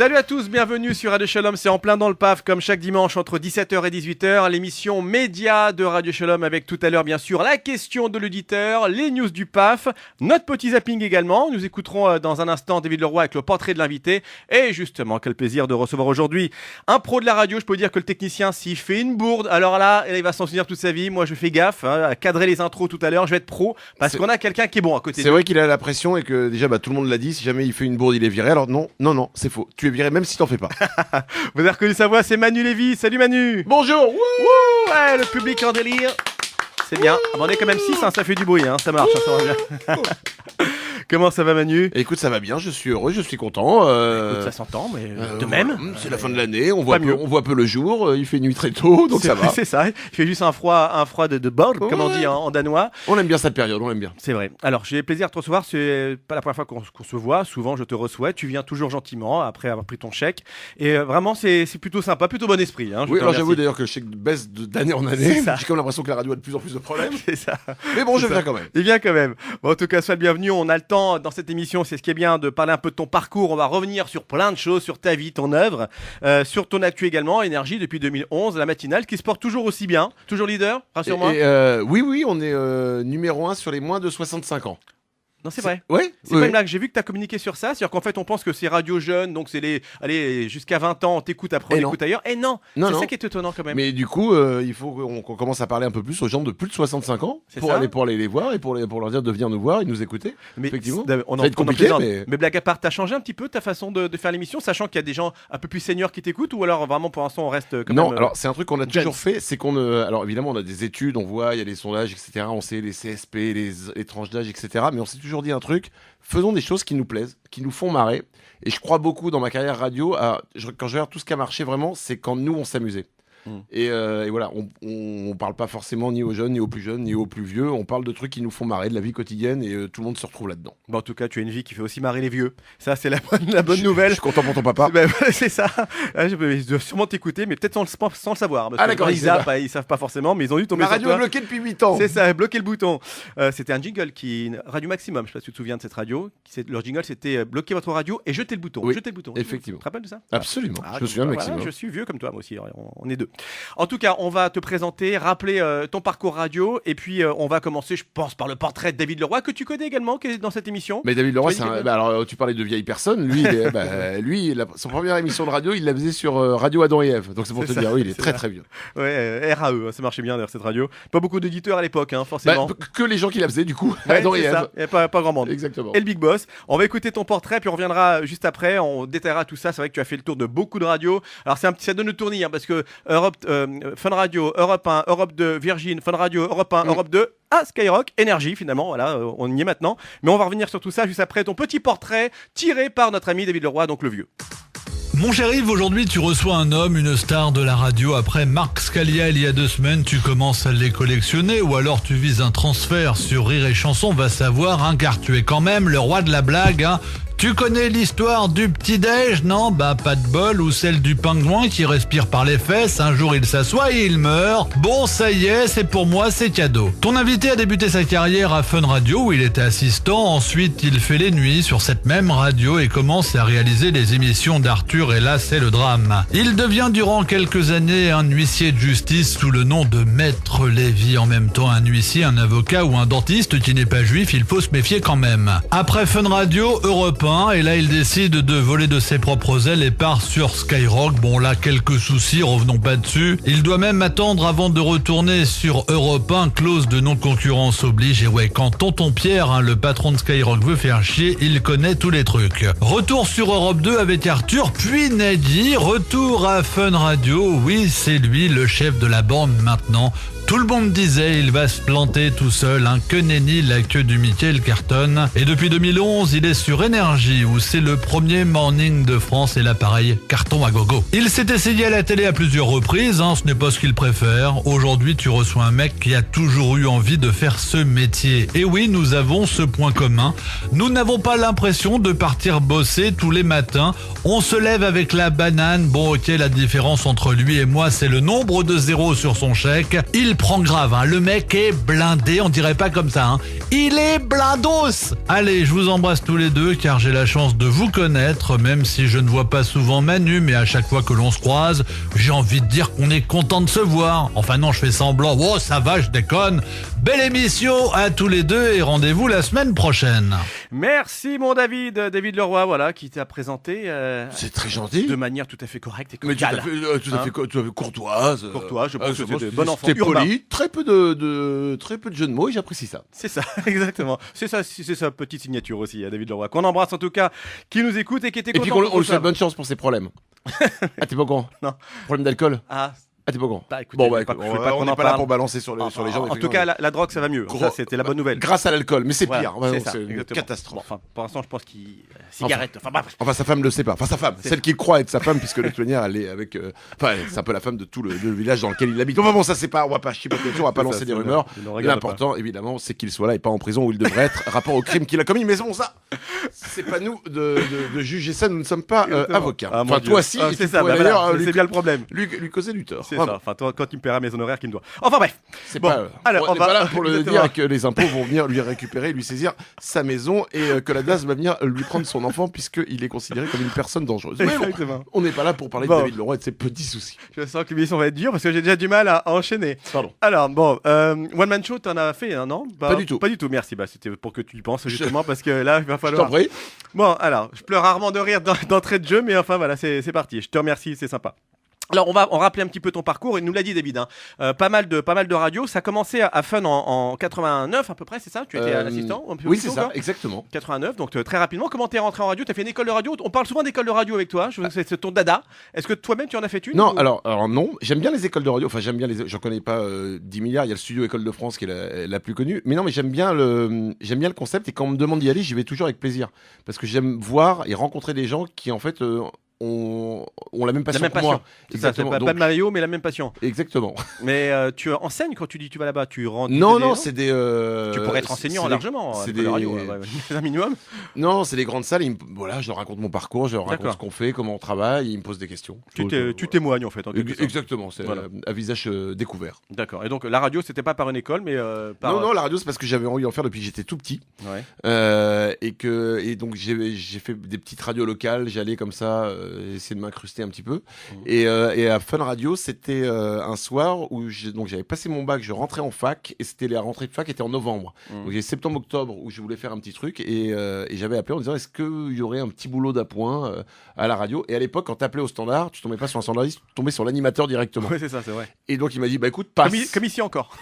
Salut à tous, bienvenue sur Radio Shalom, c'est en plein dans le PAF comme chaque dimanche entre 17h et 18h, l'émission média de Radio Shalom avec tout à l'heure bien sûr la question de l'auditeur, les news du PAF, notre petit zapping également, nous écouterons dans un instant David Leroy avec le portrait de l'invité et justement quel plaisir de recevoir aujourd'hui un pro de la radio. Je peux dire que le technicien s'il fait une bourde, alors là il va s'en souvenir toute sa vie, moi je fais gaffe à cadrer les intros tout à l'heure, je vais être pro parce qu'on a quelqu'un qui est bon à côté. C'est vrai qu'il a la pression et que déjà tout le monde l'a dit, si jamais il fait une bourde il est viré, alors non, c'est faux, tu es viré même si t'en fais pas. Vous avez reconnu sa voix, c'est Manu Lévy. Salut Manu. Bonjour. Wouh, ouais, le public en délire. C'est bien. Ah, on est quand même 6, ça fait du bruit, ça marche, ça va bien. Comment ça va Manu ? Écoute, ça va bien, je suis heureux, je suis content. Écoute, ça s'entend, mais de même. C'est la fin de l'année, on voit peu le jour, il fait nuit très tôt, donc ça va. C'est ça, il fait juste un froid de bord, comme on dit en danois. On aime bien cette période, on l'aime bien. C'est vrai. Alors, j'ai plaisir de te recevoir, c'est pas la première fois qu'on se voit, souvent je te reçois, tu viens toujours gentiment après avoir pris ton chèque. Et vraiment, c'est plutôt sympa, plutôt bon esprit. Oui, alors j'avoue d'ailleurs que le chèque baisse d'année en année, j'ai comme l'impression que la radio a de plus en plus de problèmes. C'est ça. Mais bon, je viens quand même. Il vient quand même. Bon, en tout cas, sois le bienvenu, on a le temps dans cette émission, c'est ce qui est bien de parler un peu de ton parcours. On va revenir sur plein de choses, sur ta vie, ton œuvre, sur ton actu également, Énergie depuis 2011, la matinale qui se porte toujours aussi bien, toujours leader, rassure-moi. Oui, on est numéro 1 sur les moins de 65 ans. Non, c'est vrai. Ouais. C'est pas une blague. J'ai vu que tu as communiqué sur ça. C'est-à-dire qu'en fait, on pense que c'est radio jeune, donc c'est jusqu'à 20 ans, on t'écoute après, on écoute ailleurs. Et non, c'est ça qui est étonnant quand même. Mais du coup, il faut qu'on commence à parler un peu plus aux gens de plus de 65 ans pour aller les voir et pour leur dire de venir nous voir et nous écouter. Mais effectivement, on va être compliqué. Mais blague à part, t'as changé un petit peu ta façon de faire l'émission, sachant qu'il y a des gens un peu plus seniors qui t'écoutent, ou alors vraiment pour l'instant on reste comme non, alors c'est un truc qu'on a toujours fait, c'est alors évidemment on a des études, on voit, il y a les sondages, etc. On sait les CSP, les tranches d'âge, etc. Mais on s'est toujours dit un truc. Faisons des choses qui nous plaisent, qui nous font marrer. Et je crois beaucoup dans ma carrière radio, quand je regarde tout ce qui a marché vraiment, c'est quand nous on s'amusait. Et voilà, on parle pas forcément ni aux jeunes, ni aux plus jeunes, ni aux plus vieux. On parle de trucs qui nous font marrer, de la vie quotidienne, et tout le monde se retrouve là-dedans. Bon, en tout cas, tu as une vie qui fait aussi marrer les vieux. Ça, c'est la bonne nouvelle. Je suis content pour ton papa. C'est ça. Je dois sûrement t'écouter, mais peut-être sans le savoir. Parce d'accord, ils savent pas forcément, mais ils ont dû tomber sur toi. La radio est bloquée depuis 8 ans. C'est ça, bloqué le bouton. C'était un jingle Radio Maximum, je sais pas si tu te souviens de cette radio. Leur jingle, c'était bloquer votre radio et jeter le bouton. Oui, jeter le bouton. Effectivement. Tu te rappelles de ça ? Absolument. Je me souviens de Maximum. Je suis vieux comme toi, moi aussi. On est deux. En tout cas, on va te présenter, rappeler ton parcours radio, et puis on va commencer, je pense, par le portrait de David Leroy, que tu connais également, qui est dans cette émission. Mais David Leroy, alors tu parlais de vieilles personnes, lui, son première émission de radio, il la faisait sur Radio Adam et Ève, donc c'est pour te dire, oui, il est très très vieux. Ouais, RAE, ça marchait bien d'ailleurs cette radio. Pas beaucoup d'éditeurs à l'époque, forcément. Que les gens qui la faisaient, du coup, Adam et Ève. Il n'y a pas grand monde. Exactement. Et le Big Boss. On va écouter ton portrait, puis on reviendra juste après, on détaillera tout ça. C'est vrai que tu as fait le tour de beaucoup de radios. Alors ça donne le tournis, parce que Fun Radio, Europe 1, Europe 2, Virgin, Fun Radio, Europe 1, Europe 2, Skyrock, Énergie finalement, voilà, on y est maintenant. Mais on va revenir sur tout ça juste après ton petit portrait tiré par notre ami David Leroy, donc le vieux. Mon cher Yves, aujourd'hui tu reçois un homme, une star de la radio. Après Marc Scalia il y a 2 semaines, tu commences à les collectionner, ou alors tu vises un transfert sur Rire et Chanson, va savoir, car tu es quand même le roi de la blague, Tu connais l'histoire du petit-déj, non ? Pas de bol, ou celle du pingouin qui respire par les fesses, un jour il s'assoit et il meurt. Bon, ça y est, c'est pour moi, c'est cadeau. Ton invité a débuté sa carrière à Fun Radio où il était assistant, ensuite il fait les nuits sur cette même radio et commence à réaliser les émissions d'Arthur, et là c'est le drame. Il devient durant quelques années un huissier de justice sous le nom de Maître Lévy, en même temps un huissier, un avocat ou un dentiste qui n'est pas juif, il faut se méfier quand même. Après Fun Radio, Europe 1, et là il décide de voler de ses propres ailes et part sur Skyrock. Bon là, quelques soucis, revenons pas dessus. Il doit même attendre avant de retourner sur Europe 1, clause de non-concurrence oblige. Et ouais, quand tonton Pierre, le patron de Skyrock, veut faire chier, il connaît tous les trucs. Retour sur Europe 2 avec Arthur, puis Nady, retour à Fun Radio. Oui, c'est lui le chef de la bande maintenant. Tout le monde disait il va se planter tout seul, que nenni la queue du Mickey, le cartonne. Et depuis 2011, il est sur Énergie où c'est le premier morning de France, et là pareil, carton à gogo. Il s'est essayé à la télé à plusieurs reprises, ce n'est pas ce qu'il préfère. Aujourd'hui, tu reçois un mec qui a toujours eu envie de faire ce métier. Et oui, nous avons ce point commun. Nous n'avons pas l'impression de partir bosser tous les matins. On se lève avec la banane. Bon, ok, la différence entre lui et moi, c'est le nombre de zéros sur son chèque. Il prend grave, hein. Le mec est blindé, on dirait pas comme ça, hein. Il est blindos. Allez, je vous embrasse tous les deux car j'ai la chance de vous connaître, même si je ne vois pas souvent Manu, mais à chaque fois que l'on se croise, j'ai envie de dire qu'on est content de se voir. Enfin non, je fais semblant, oh ça va, je déconne. Belle émission à tous les deux et rendez-vous la semaine prochaine. Merci mon David Leroy, voilà, qui t'a présenté C'est très gentil. de manière tout à fait correcte et Mais tout à cordiale. fait, tout à fait courtoise. Courtoise, je pense que moi, c'était bon enfant. C'était Urbain. poli, très peu de jeux de mots et j'apprécie ça. C'est ça, exactement. C'est sa petite signature aussi, David Leroy, qu'on embrasse en tout cas, qui nous écoute et qui était Et puis content. on lui souhaite bonne chance pour ses problèmes. Ah, t'es pas au courant? Non. Problème d'alcool? Ah, Ah, t'es pas au courant? bah écoutez, Bon, je bah, voulais pas écoute, qu'on on en n'est pas là parle. pour balancer sur les gens. En tout cas, la drogue, ça va mieux. Ça, c'était la bonne nouvelle. Grâce à l'alcool, mais c'est Voilà, pire. Ouais, non, ça, c'est une exactement. catastrophe. Bon, enfin, pour l'instant, je pense qu'il cigarette. Enfin, bref. Enfin, sa femme le sait pas. Enfin, sa femme, celle qu'il croit être sa femme, puisque de toute manière, elle est avec. Enfin, c'est un peu la femme de tout le village dans lequel il habite. Enfin, bon, ça, c'est pas. On va pas chipoter dessus, on va pas C'est lancer ça, des c'est rumeurs. ne regarde L'important, évidemment, c'est qu'il soit là et pas en prison où il devrait être, rapport au crime qu'il a commis. Mais bon, ça, c'est pas nous de juger ça. Nous ne sommes pas Exactement. avocats. Ah, mon Enfin, Dieu. toi, si. Ah, et c'est tu ça, pourrais bah, voilà, d'ailleurs c'est bien le problème. lui causer du tort. C'est Vraiment. ça. Enfin, toi, quand tu me paieras mes honoraires qu'il me doit. Enfin, bref. C'est Bon, pas. alors, on on n'est va- pas là pour le Exactement. dire que les impôts vont venir lui récupérer, lui saisir sa maison et que la DAS va venir lui prendre son enfant puisqu'il est considéré comme une personne dangereuse. Mais bon, Exactement. on n'est pas là pour parler Bon. de David Leroy et de ses petits soucis. Je sens que l'émission va être dure parce que j'ai déjà du mal à enchaîner. Pardon. Alors, bon, One Man Show, t'en as fait un, non? Pas du tout. Pas du tout, merci. Bah, c'était pour que tu y penses, justement, parce que là, il va Je falloir. t'en prie. Bon, alors, je pleure rarement de rire d'entrée de jeu, mais enfin, voilà, c'est parti. Je te remercie, c'est sympa. Alors on va rappeler un petit peu ton parcours. Il nous l'a dit David, hein. Pas mal de radios. Ça a commencé à Fun en 89 à peu près, c'est ça? Tu étais assistant un peu Oui, plus c'est tôt, ça, quoi exactement. 89, donc très rapidement. Comment t'es rentré en radio? T'as fait une école de radio? On parle souvent d'école de radio avec toi. C'est ton dada. Est-ce que toi-même tu en as fait une? Non, ou- alors non. J'aime bien les écoles de radio. Enfin, j'aime bien les. J'en connais pas 10 milliards. Il y a le studio École de France qui est la plus connue. Mais non, mais j'aime bien le concept. Et quand on me demande d'y aller, j'y vais toujours avec plaisir. Parce que j'aime voir et rencontrer des gens qui, en fait, ont la même La passion même que passion. moi. C'est ça, c'est pas Donc, de Mario, mais la même passion. exactement. Mais tu enseignes quand tu dis tu vas là-bas, tu rends. Non, des non, gens c'est des. Tu pourrais être enseignant c'est largement. c'est à l'école de radio, des- c'est un minimum. Non, c'est des grandes salles. Voilà, je leur raconte mon parcours, je leur raconte D'accord. ce qu'on fait, comment on travaille. Ils me posent des questions. Tu Voilà. témoignes en fait. En quelque sorte. Exactement, c'est Voilà. à visage découvert. D'accord. Et donc la radio, c'était pas par une école, mais par. Non, la radio, c'est parce que j'avais envie d'en faire depuis que j'étais tout petit. Ouais. Et donc j'ai fait des petites radios locales, j'allais comme ça essayer de m'incruster un petit peu. Et à Fun Radio, c'était un soir où donc j'avais passé mon bac, je rentrais en fac et c'était la rentrée de fac était en novembre. Donc j'ai septembre-octobre où je voulais faire un petit truc et j'avais appelé en disant est-ce qu'il y aurait un petit boulot d'appoint à la radio. Et à l'époque, quand t'appelais au standard, tu tombais pas sur un standardiste, tu tombais sur l'animateur directement. Ouais, c'est ça, c'est vrai. Et donc il m'a dit bah écoute passe. Comme ici encore.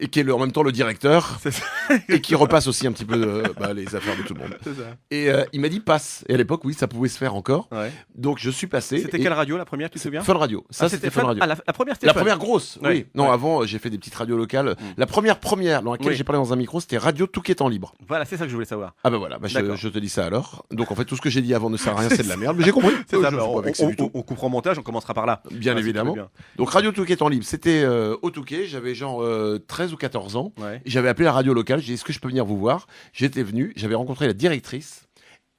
Et qui est en même temps le directeur C'est ça. et qui repasse aussi un petit peu les affaires de tout le monde. C'est ça. Et il m'a dit passe. Et à l'époque, oui, ça pouvait se faire encore. Ouais. Donc je suis passé. C'était et- quelle radio la première, tu te souviens? Fun Radio. Ça, Ah, c'était Fun Radio. Ah, la première, c'était La Fun. première grosse, Ouais. oui. Non, Ouais. avant, j'ai fait des petites radios locales. La première dans laquelle Oui. j'ai parlé dans un micro, c'était Radio Touquet en libre. Voilà, c'est ça que je voulais savoir. Ah bah voilà, D'accord. je te dis ça alors. Donc en fait, tout ce que j'ai dit avant ne sert à rien, c'est de la merde. Mais j'ai compris. C'est ça, Je bah, suis pas vexé du tout. on coupera en montage, on commencera par là. Bien Ah, si tu évidemment. veux bien. Donc Radio Touquet en libre, c'était au Touquet. J'avais genre 13 ou 14 ans. Ouais. Et j'avais appelé la radio locale. J'ai dit est-ce que je peux venir vous voir? J'étais venu, j'avais rencontré la directrice.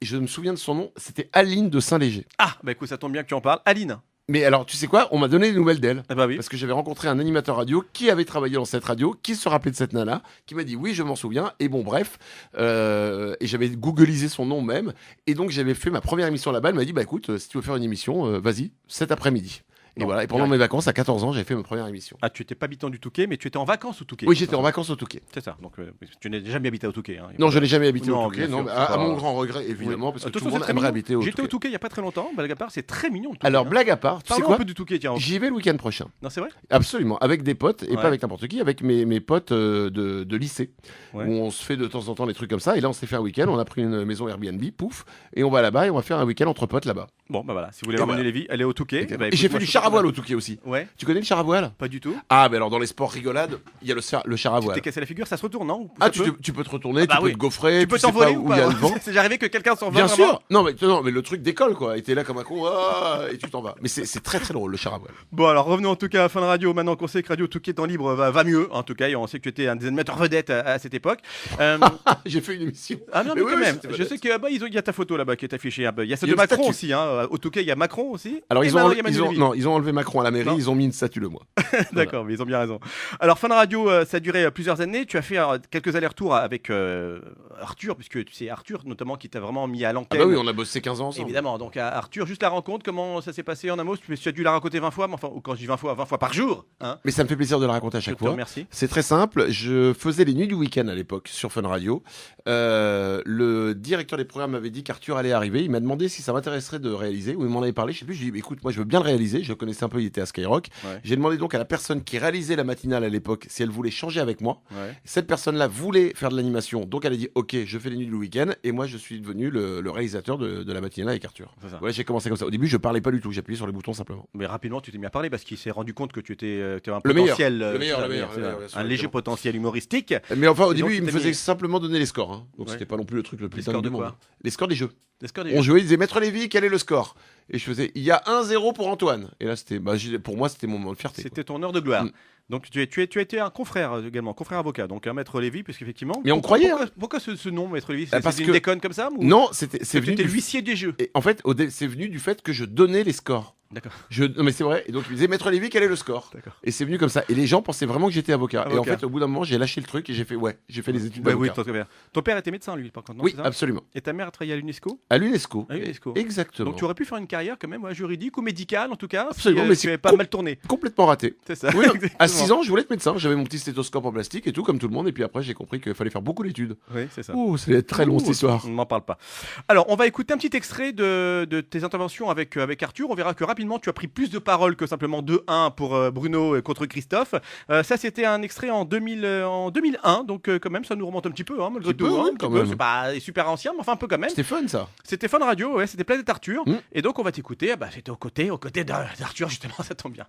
Et je me souviens de son nom, c'était Aline de Saint-Léger. Ah, bah écoute, ça tombe bien que tu en parles. Aline. Mais alors, tu sais quoi? On m'a donné des nouvelles d'elle. Ah bah oui. Parce que j'avais rencontré un animateur radio qui avait travaillé dans cette radio, qui se rappelait de cette nana, qui m'a dit oui, je m'en souviens. Et bon, bref. Et j'avais googlisé son nom même. Et donc, j'avais fait ma première émission là-bas. Elle m'a dit bah écoute, si tu veux faire une émission, vas-y, cet après-midi. Et Bon, voilà. Et pendant direct. mes vacances, à 14 ans, j'ai fait ma première émission. Ah, tu étais pas habitant du Touquet, mais tu étais en vacances au Touquet. Oui, j'étais en vacances au Touquet. C'est ça. Donc, tu n'as jamais habité au Touquet. Hein. Non, je n'ai jamais habité Non, au Touquet, bien non, sûr, mais c'est à pas- mon grand regret, évidemment, parce que Attention, tout le c'est monde très aimerait mignon. habiter au J'étais au Touquet. Touquet il y a pas très longtemps. Blague à part, c'est très mignon. Le Touquet, Alors, hein. blague à part, tu sais Parlons un quoi? peu du Touquet, tiens. J'y vais le week-end prochain. Non, c'est vrai. Absolument, avec des potes, et Ouais. pas avec n'importe qui, avec mes potes de lycée, Ouais. où on se fait de temps en temps des trucs comme ça, et là on s'est fait un week-end, on a pris une maison Airbnb, pouf, et on va là-bas, et on va faire un week-end entre potes là-bas. Bon, bah voilà. Si vous voulez Et ramener voilà. les vies, allez au Touquet. Bah, Et écoute, j'ai moi, fait du je char à trouve voile ça- au Touquet aussi. Ouais. Tu connais le char à voile? Pas du tout. Ah, ben alors dans les sports rigolades, il y a le char à Tu voile. t'es cassé la figure, ça se retourne, non? Ah, Ça tu, peut tu peux te retourner, bah tu peux oui. te gaufrer, Tu peux sais t'envoler pas ou où il y a pas? le vent. C'est déjà arrivé que quelqu'un s'envole. Bien vraiment sûr. Non mais le truc décolle quoi. Et t'es là comme un con, et tu t'en vas. Mais c'est très très drôle le char à voile. Bon, alors revenons en tout cas à Fun Radio. Maintenant qu'on sait que Radio Touquet en libre va mieux, en tout cas, et on sait que tu étais un des animateurs vedettes à cette époque. J'ai fait une émission. Ah non, mais Mais quand oui, même. c'était Je vedette. sais que il y a ta photo là-bas qui est affichée. Il y a celle Il y de a une Macron statue. aussi. Hein. Au Touquet, il y a Macron aussi. Alors Et ils maintenant, ont, il y a ils, ont, Manuel non, ils ont ont enlevé Macron à la mairie, ils ont mis une statue de moi. D'accord, mais ils ont bien raison. Alors, Fun Radio, ça a duré plusieurs années. Tu as fait quelques allers-retours avec Arthur, puisque tu sais, Arthur, notamment, qui t'a vraiment mis à l'antenne. Ah bah oui, on a bossé 15 ans ensemble. Évidemment, donc Arthur, juste la rencontre, comment ça s'est passé en un mot? Tu as dû la raconter 20 fois, mais enfin, ou quand je dis 20 fois par jour. Hein. Mais ça me fait plaisir de la raconter à chaque fois. Merci. C'est très simple, je faisais les nuits du week-end à l'époque sur Fun Radio. Le directeur des programmes m'avait dit qu'Arthur allait arriver. Il m'a demandé si ça m'intéresserait de réaliser, ou il m'en avait parlé, je sais plus. Je lui ai dit, écoute, moi je veux bien le réaliser. Je le connaissais un peu, il était à Skyrock. Ouais. J'ai demandé donc à la personne qui réalisait la matinale à l'époque si elle voulait changer avec moi. Ouais. Cette personne-là voulait faire de l'animation, donc elle a dit ok, je fais les nuits du week-end, et moi je suis devenu le réalisateur de la matinale avec Arthur. Ouais, j'ai commencé comme ça. Au début, je parlais pas du tout, j'appuyais sur les boutons simplement. Mais rapidement, tu t'es mis à parler parce qu'il s'est rendu compte que tu étais un potentiel, le meilleur, un léger potentiel humoristique. Mais enfin, au début, il me faisait simplement donner les scores, hein. Donc c'était pas non plus le truc le plus dingue du monde. Les scores des jeux. On jouait, il disait Maître Lévy, quel est le score? Et je faisais, il y a 1-0 pour Antoine. Et là, c'était, pour moi, c'était mon moment de fierté. C'était ton heure de gloire. Donc tu as été un confrère également, confrère avocat, donc un Maître Lévy, puisqu'effectivement. Mais on croyait. Pourquoi ce nom, Maître Lévy? C'était une déconne comme ça ou... Non, c'est venu. C'était l'huissier des jeux. Et en fait, c'est venu du fait que je donnais les scores. D'accord. Non mais c'est vrai. Et donc il disait Maître Lévy, quel est le score? Et c'est venu comme ça. Et les gens pensaient vraiment que j'étais avocat. Et en fait, au bout d'un moment, j'ai lâché le truc et j'ai fait les études d'avocat. Oui, très bien. Ton père était médecin, lui, par contre. Non, oui, absolument. Et ta mère a travaillé à l'UNESCO? À l'UNESCO. Exactement. Donc tu aurais pu faire une carrière quand même, juridique ou médicale en tout cas. Absolument. Mais tu n'avais pas mal tourné. Complètement raté. C'est ça. Oui, à 6 ans, je voulais être médecin. J'avais mon petit stéthoscope en plastique et tout, comme tout le monde. Et puis après, j'ai compris qu'il fallait faire beaucoup d'études. Oui, c'est ça. Ouh, c'est très long cette histoire. On n'en parle pas. Alors, on va écouter un petit extrait de tes interventions avec Arthur. On verra que rapidement, tu as pris plus de paroles que simplement 2-1 pour Bruno contre Christophe. Ça, c'était un extrait en 2001. Donc, quand même, ça nous remonte un petit peu. Malgré tout, c'est pas super ancien, mais enfin un peu quand même. C'était fun, ça. C'était Fun Radio, ouais. C'était Planète Arthur. Et donc, on va t'écouter. C'était aux côtés d'Arthur, justement. Ça tombe bien.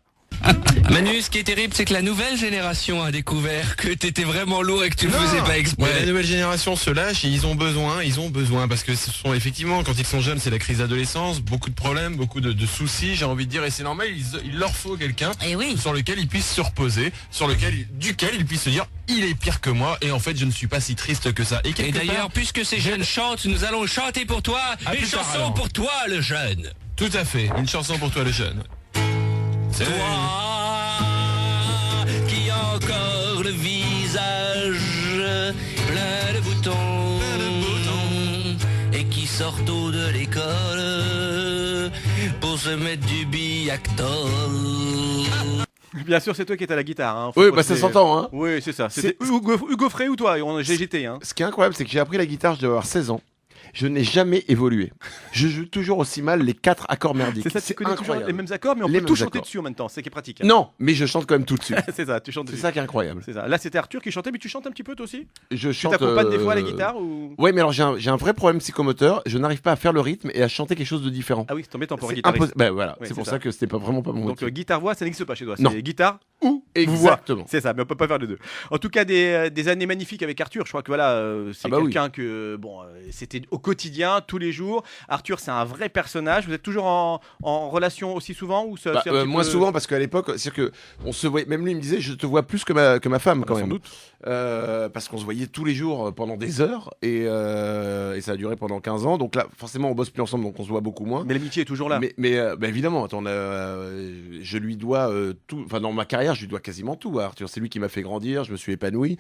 Manu, ce qui est terrible, c'est que la nouvelle génération a découvert que t'étais vraiment lourd et que tu le faisais pas exprès. Ouais, la nouvelle génération se lâche et ils ont besoin parce que ce sont effectivement, quand ils sont jeunes, c'est la crise d'adolescence, beaucoup de problèmes, beaucoup de soucis, j'ai envie de dire, et c'est normal, il leur faut quelqu'un sur lequel ils puissent se reposer, duquel ils puissent se dire, il est pire que moi et en fait je ne suis pas si triste que ça. Et d'ailleurs, puisque ces jeunes chantent, nous allons chanter pour toi une chanson pour toi le jeune. Tout à fait, une chanson pour toi le jeune. Toi qui a encore le visage plein de boutons et qui sort tôt de l'école pour se mettre du Biactol. Bien sûr, c'est toi qui es à la guitare. Oui, ça s'entend. Hein. Oui, c'est ça. C'était Hugo Frey ou toi? J'ai GT. Ce qui est incroyable, c'est que j'ai appris la guitare, je devais avoir 16 ans. Je n'ai jamais évolué. Je joue toujours aussi mal les 4 accords merdiques. C'est ça, tu connais toujours les mêmes accords, mais on peut tout chanter dessus en même temps. C'est qui est pratique. Hein. Non, mais je chante quand même tout dessus. C'est ça, tu chantes dessus. C'est ça qui est incroyable. C'est ça. Là, c'était Arthur qui chantait, mais tu chantes un petit peu toi aussi? Je chante. Tu t'accompagnes des fois à la guitare ou... Ouais, mais alors j'ai un vrai problème psychomoteur. Je n'arrive pas à faire le rythme et à chanter quelque chose de différent. Ah oui, c'est embêtant pour un guitariste. Voilà, ouais, c'est pour ça que c'était vraiment pas mon Donc guitare-voix, ça n'existe pas chez toi. Non. C'est guitare ou exactement. Voix. C'est ça, mais on peut pas faire les deux. En tout cas, des années magnifiques avec Arthur. Je crois que voilà, c'est quelqu'un que c'était au quotidien, tous les jours. Arthur, c'est un vrai personnage. Vous êtes toujours en relation aussi souvent ou moins souvent parce qu'à l'époque, c'est que on se voyait. Même lui, il me disait, je te vois plus que ma femme quand même. Sans doute. Parce qu'on se voyait tous les jours pendant des heures et ça a duré pendant 15 ans. Donc là, forcément, on bosse plus ensemble, donc on se voit beaucoup moins. Mais l'amitié est toujours là. Mais évidemment, attends, je lui dois tout. Enfin, dans ma carrière, je lui dois quasiment tout à Arthur. C'est lui qui m'a fait grandir. Je me suis épanoui.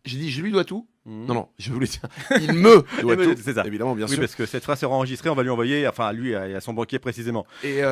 J'ai dit, je lui dois tout. Non, je voulais dire, il me doit tout. C'est ça. Évidemment, bien sûr. Oui, parce que cette phrase sera enregistrée, on va lui envoyer, enfin, lui et à son banquier précisément. Et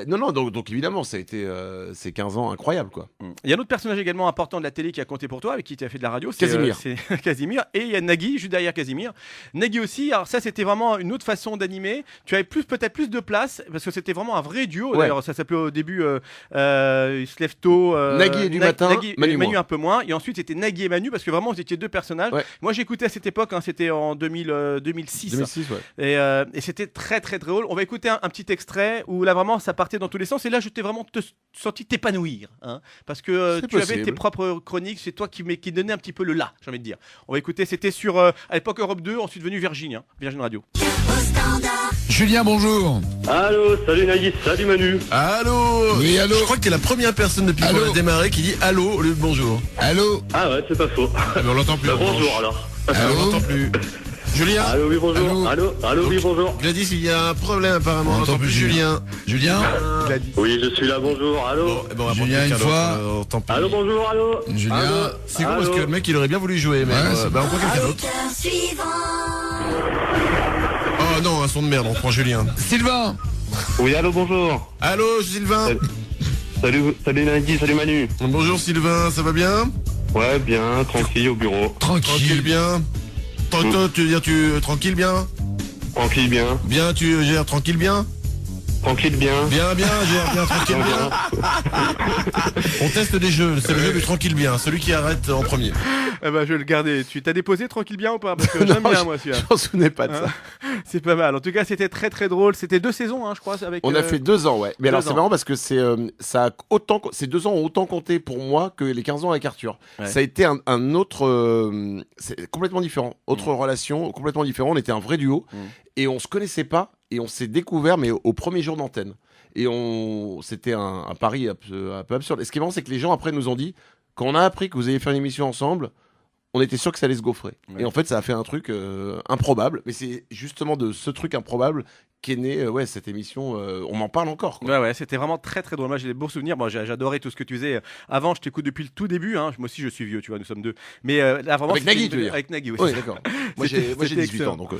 donc évidemment, ça a été ces 15 ans incroyables, quoi. Il y a un autre personnage également important de la télé qui a compté pour toi, avec qui tu as fait de la radio. Casimir. C'est Casimir. Et il y a Nagui, juste derrière Casimir. Nagui aussi, alors ça, c'était vraiment une autre façon d'animer. Tu avais peut-être plus de place, parce que c'était vraiment un vrai duo. Ouais. D'ailleurs, ça s'appelait au début il se lève tôt. Nagui et du matin, Manu un peu moins. Et ensuite, c'était Nagui et Manu, parce que vraiment, vous étiez deux personnages. Ouais. Moi, j'écoutais à cette époque, c'était en 2006. 2006, ouais. Et c'était très, très drôle. On va écouter un petit extrait où là, vraiment, ça partait dans tous les sens. Et là, je t'ai vraiment senti t'épanouir. Parce que tu avais tes propres chroniques. C'est toi qui donnais un petit peu le là, j'ai envie de dire. On va écouter, c'était sur, à l'époque, Europe 2, ensuite venu Virgin Radio. Julien, bonjour. Allô, salut Nagui, salut Manu. Allô. Oui, allô. Je crois que t'es la première personne depuis qu'on a démarré qui dit allô au lieu de bonjour. Allô. Ah ouais, c'est pas faux. Ah, mais on l'entend plus. Bonjour alors. On l'entend plus. Julien. Allô, oui, bonjour. Allô, oui, bonjour. Gladys, il y a un problème apparemment. On On n'entend n'entend plus plus Julien. Julien Oui, je suis là, bonjour. Allô. On va Julien, prendre quelqu'un une fois. d'autre, tant pis. Allô, bonjour, allô. Julien. Allô. C'est con parce que le mec il aurait bien voulu jouer, mais Ouais, c'est on prend quelqu'un d'autre. Oh non, un son de merde, on prend Julien. Sylvain. Oui, allô, bonjour. Allô Sylvain. Salut Nagui, salut Manu. Bonjour Sylvain, ça va bien? Ouais, bien, tranquille au bureau. Tranquille bien. Toi, tu veux dire tranquille bien? Tranquille, bien. Bien, tu gères tranquille bien? Tranquille, bien. Bien, gère bien tranquille bien. On teste des jeux, c'est le jeu du tranquille bien, celui qui arrête en premier. Eh ben, je vais le garder. Tu t'as déposé tranquille bien ou pas? Parce que j'aime bien moi celui-là. Je m'en souvenais pas de ça. C'est pas mal. En tout cas, c'était très très drôle. C'était 2 saisons, hein, je crois. Avec, On a fait 2 ans, ouais. Mais alors 2 c'est ans. marrant parce que ces 2 ans ont autant compté pour moi que les 15 ans avec Arthur. Ouais. Ça a été un autre, c'est complètement différent. Autre relation, complètement différent. On était un vrai duo et on se connaissait pas et on s'est découvert mais au premier jour d'antenne. Et c'était un pari un peu absurde. Et ce qui est marrant, c'est que les gens après nous ont dit, quand on a appris que vous alliez faire une émission ensemble, on était sûr que ça allait se gaufrer. Ouais. Et en fait, ça a fait un truc improbable. Mais c'est justement de ce truc improbable qu'est née cette émission. On m'en parle encore, quoi. Ouais, c'était vraiment très très drôle. Moi, j'ai des beaux souvenirs. Moi, j'adorais tout ce que tu faisais. Avant, je t'écoute depuis le tout début. Hein. Moi aussi, je suis vieux, tu vois, nous sommes 2. Mais là, vraiment, Avec c'était Nagui, tu veux dire? Avec Nagui, oui. Oui, d'accord. Moi, j'ai C'était 18 excellent. ans, donc.